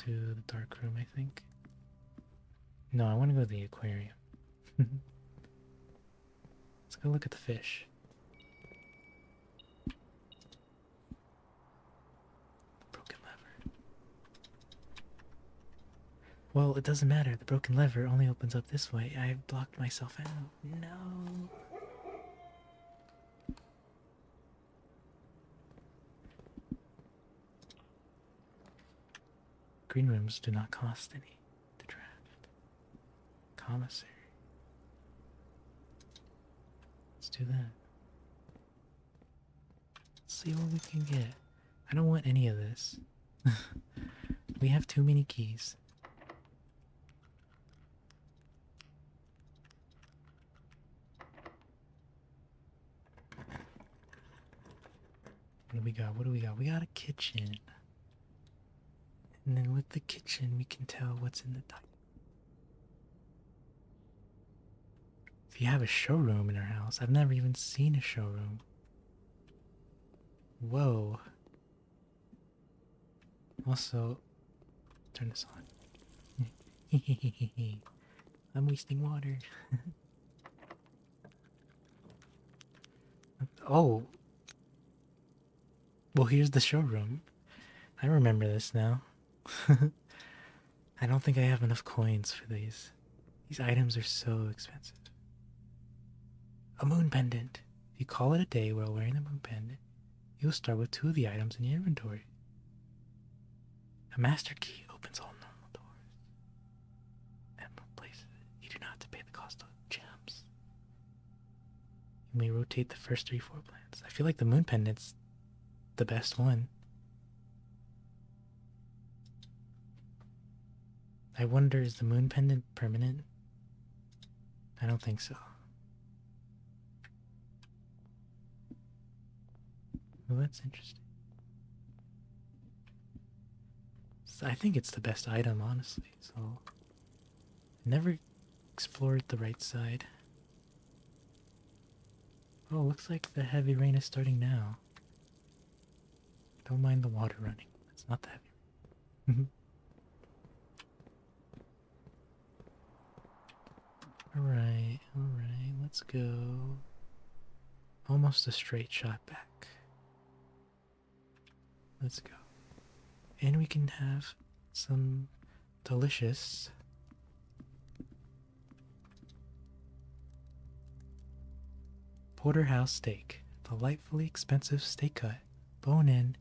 A: to the dark room, I think. No, I want to go to the aquarium. Let's go look at the fish. Broken lever. Well, it doesn't matter. The broken lever only opens up this way. I blocked myself out. No. Green rooms do not cost any to draft. Commissary. Let's do that. Let's see what we can get. I don't want any of this. We have too many keys. What do we got? What do we got? We got a kitchen. And then with the kitchen, we can tell what's in the dining. If you have a showroom in our house, I've never even seen a showroom. Whoa. Also, turn this on. I'm wasting water. Oh. Well, here's the showroom. I remember this now. I don't think I have enough coins for these. These items are so expensive. A moon pendant. If you call it a day while wearing the moon pendant, you'll start with 2 of the items in your inventory. A master key opens all normal doors and replaces it. You do not have to pay the cost of gems. You may rotate the first 3 floor plans. I feel like the moon pendant's the best one. I wonder, is the moon pendant permanent? I don't think so. Well, that's interesting. So I think it's the best item, honestly. So, never explored the right side. Oh, looks like the heavy rain is starting now. Don't mind the water running. It's not the heavy rain. Alright, let's go. Almost a straight shot back. Let's go. And we can have some delicious porterhouse steak. Delightfully expensive steak cut, bone in,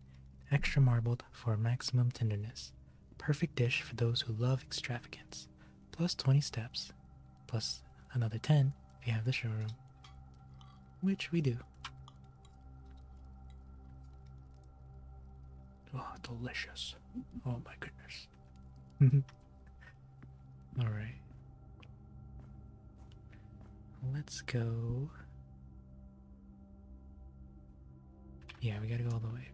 A: extra marbled for maximum tenderness. Perfect dish for those who love extravagance. Plus 20 steps. Plus another 10 if you have the showroom. Which we do. Oh, delicious. Oh my goodness. Alright. Let's go. Yeah, we gotta go all the way.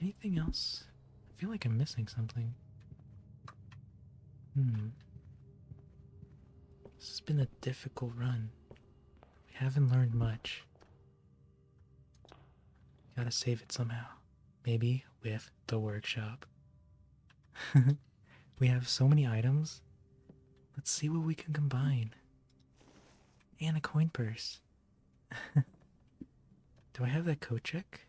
A: Anything else? I feel like I'm missing something. This has been a difficult run. We haven't learned much. Gotta save it somehow. Maybe with the workshop. We have so many items. Let's see what we can combine. And a coin purse. Do I have that code check?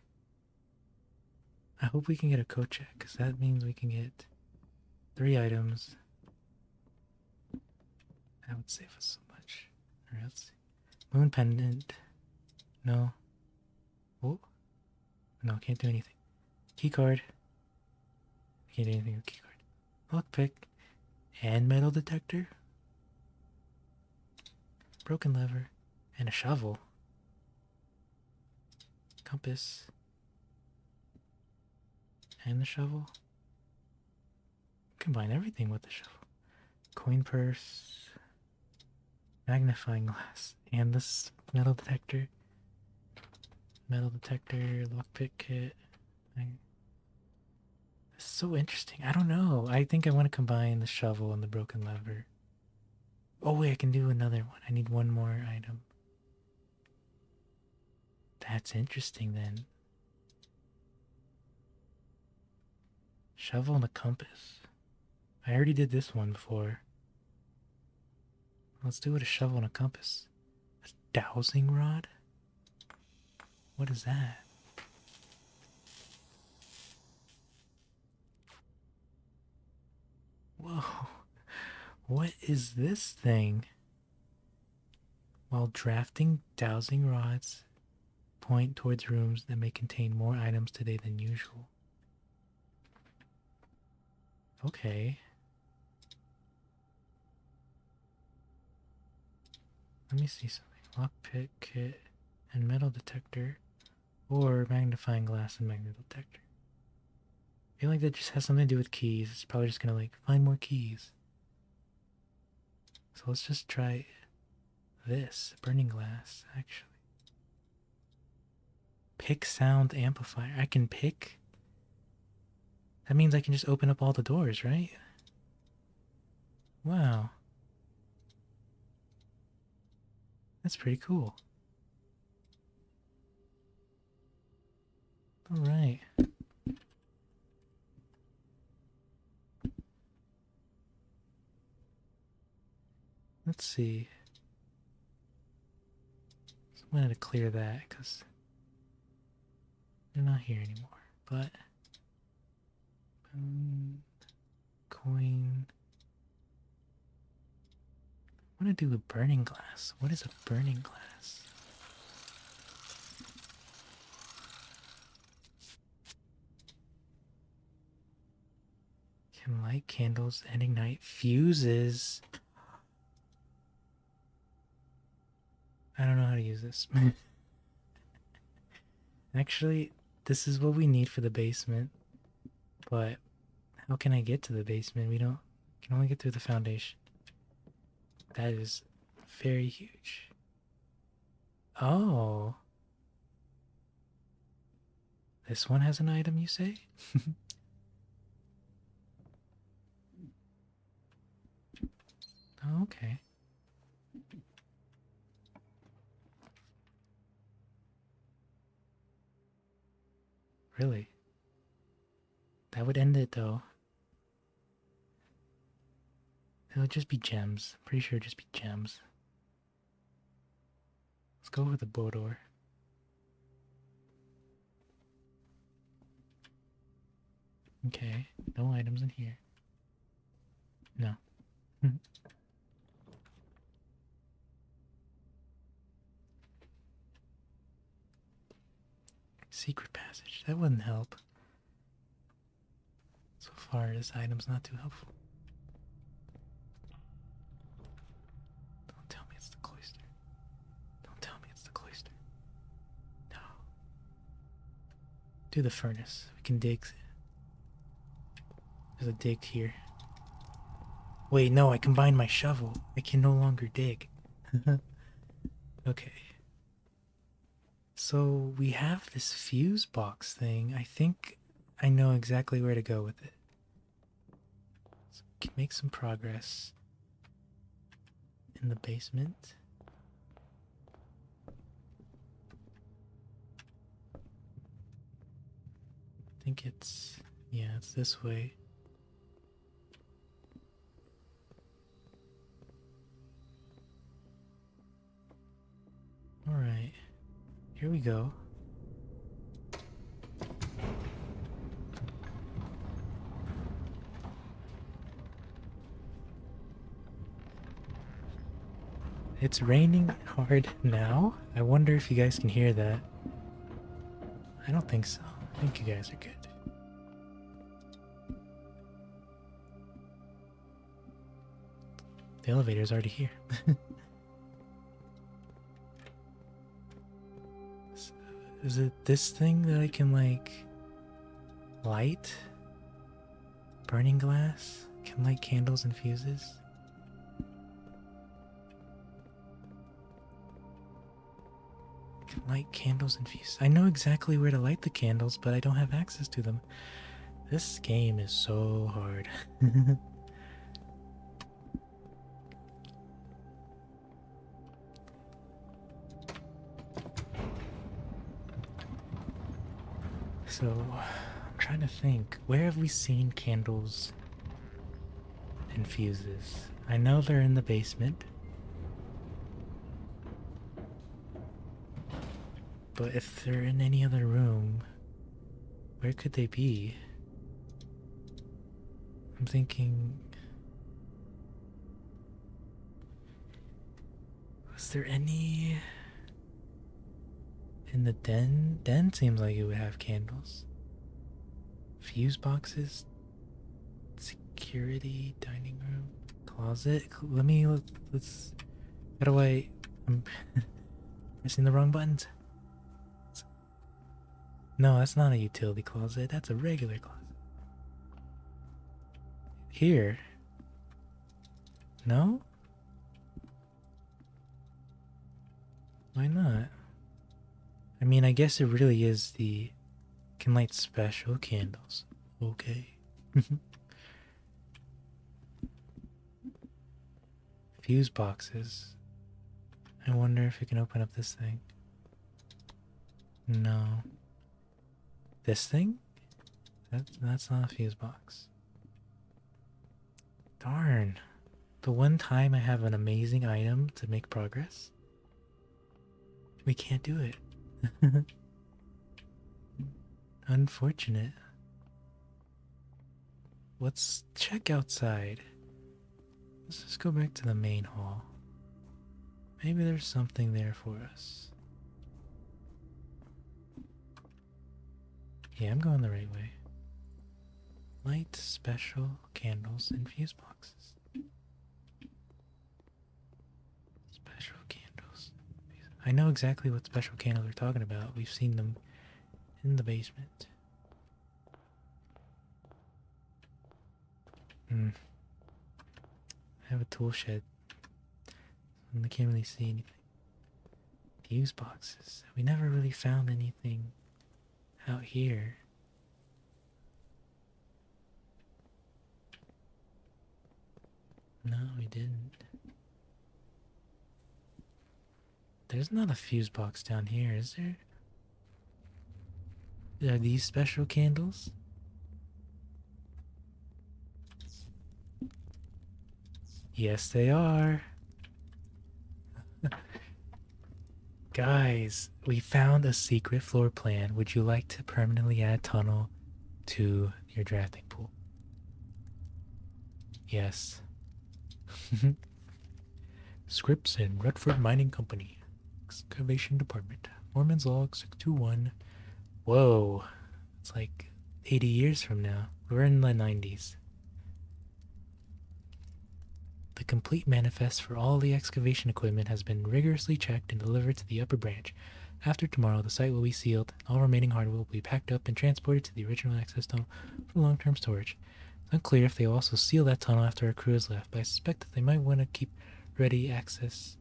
A: I hope we can get a code check, because that means we can get 3 items. That would save us so much. Alright, let's see. Moon pendant. No. Oh. No, can't do anything. Keycard. Can't do anything with keycard. Lockpick. And metal detector. Broken lever. And a shovel. Compass. And the shovel. Combine everything with the shovel. Coin purse. Magnifying glass. And this metal detector. Metal detector. Lockpick kit. It's so interesting. I don't know. I think I want to combine the shovel and the broken lever. Oh wait, I can do another one. I need one more item. That's interesting then. Shovel and a compass. I already did this one before. Let's do it a shovel and a compass. A dowsing rod? What is that? Whoa. What is this thing? While drafting, dowsing rods point towards rooms that may contain more items today than usual. Okay. Let me see something. Lockpick kit and metal detector, or magnifying glass and magnet detector. I feel like that just has something to do with keys. It's probably just gonna like find more keys. So let's just try this burning glass. Actually, pick sound amplifier. I can pick. That means I can just open up all the doors, right? Wow. That's pretty cool. Alright. Let's see. So I wanted to clear that because they're not here anymore. But coin. I want to do a burning glass. What is a burning glass? Can light candles and ignite fuses. I don't know how to use this. Actually, this is what we need for the basement. But how can I get to the basement? We can only get through the foundation. That is very huge. Oh. This one has an item, you say? Oh, okay. Really? That would end it, though. It would just be gems. Pretty sure it'd just be gems. Let's go over the bow door. Okay, no items in here. No. Secret passage. That wouldn't help. So far, this item's not too helpful. do the furnace. We can dig. There's a dig here. Wait, no, I combined my shovel. I can no longer dig. Okay. So we have this fuse box thing. I think I know exactly where to go with it. So we can make some progress in the basement. I think it's, yeah, it's this way. Alright, here we go. It's raining hard now. I wonder if you guys can hear that. I don't think so. I think you guys are good. The elevator's already here. Is it this thing that I can, like, light? Burning glass? Can light candles and fuses? Can light candles and fuses. I know exactly where to light the candles, but I don't have access to them. This game is so hard. So, I'm trying to think. Where have we seen candles and fuses? I know they're in the basement. But if they're in any other room, where could they be? I'm thinking... Was there any... in the den? Den seems like it would have candles. Fuse boxes? Security, dining room, closet? Let's... How do I'm pressing the wrong buttons. No, that's not a utility closet. That's a regular closet. Here? No? Why not? I mean, I guess it really is the... Can light special candles. Okay. Fuse boxes. I wonder if we can open up this thing. No. This thing? That's not a fuse box. Darn. The one time I have an amazing item to make progress, we can't do it. Unfortunate. Let's check outside. Let's just go back to the main hall. Maybe there's something there for us. Yeah, I'm going the right way. Light special candles and fuse boxes. Special candles. I know exactly what special candles we're talking about. We've seen them in the basement. I have a tool shed. I can't really see anything. Fuse boxes. We never really found anything out here. No, we didn't. There's not a fuse box down here, is there? Are these special candles? Yes, they are. Guys, we found a secret floor plan. Would you like to permanently add a tunnel to your drafting pool? Yes. Scripts in Redford Mining Company. Excavation Department. Foreman's Log 621. Whoa. It's like 80 years from now. We're in the 90s. The complete manifest for all the excavation equipment has been rigorously checked and delivered to the upper branch. After tomorrow, the site will be sealed. All remaining hardware will be packed up and transported to the original access tunnel for long-term storage. It's unclear if they will also seal that tunnel after our crew has left, but I suspect that they might want to keep ready access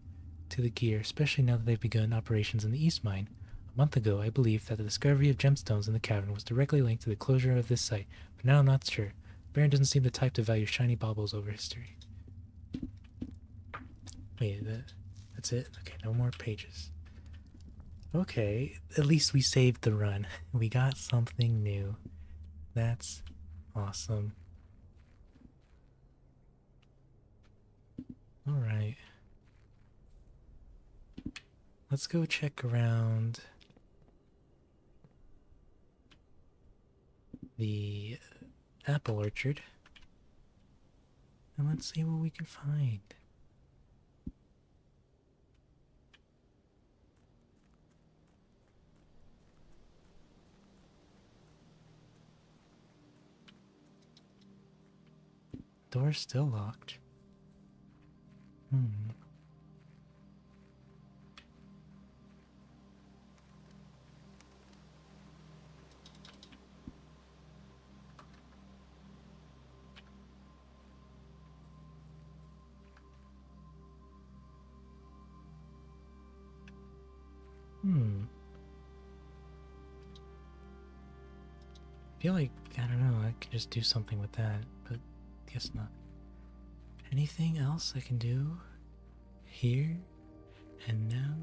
A: to the gear, especially now that they've begun operations in the East Mine. A month ago, I believed that the discovery of gemstones in the cavern was directly linked to the closure of this site, but now I'm not sure. Baron doesn't seem the type to value shiny baubles over history. Wait, that's it? Okay, no more pages. Okay, at least we saved the run. We got something new. That's awesome. Alright. Let's go check around the apple orchard. And let's see what we can find. Door's still locked. Hmm. Hmm. I feel like, I don't know, I could just do something with that, but guess not. Anything else I can do here and now?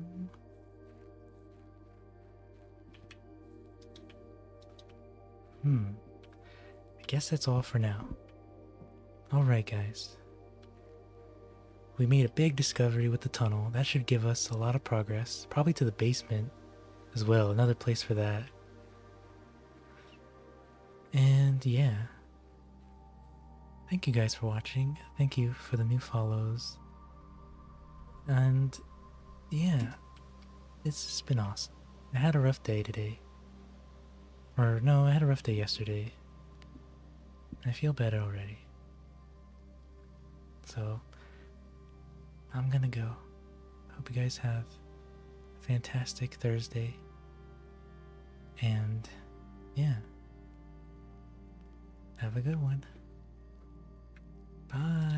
A: I guess that's all for now. Alright, guys. We made a big discovery with the tunnel. That should give us a lot of progress. Probably to the basement as well. Another place for that. And yeah. Thank you guys for watching. Thank you for the new follows. And yeah. It's just been awesome. I had a rough day today. Or no, I had a rough day yesterday. I feel better already. So, I'm gonna go. Hope you guys have a fantastic Thursday. And, yeah. Have a good one. Bye.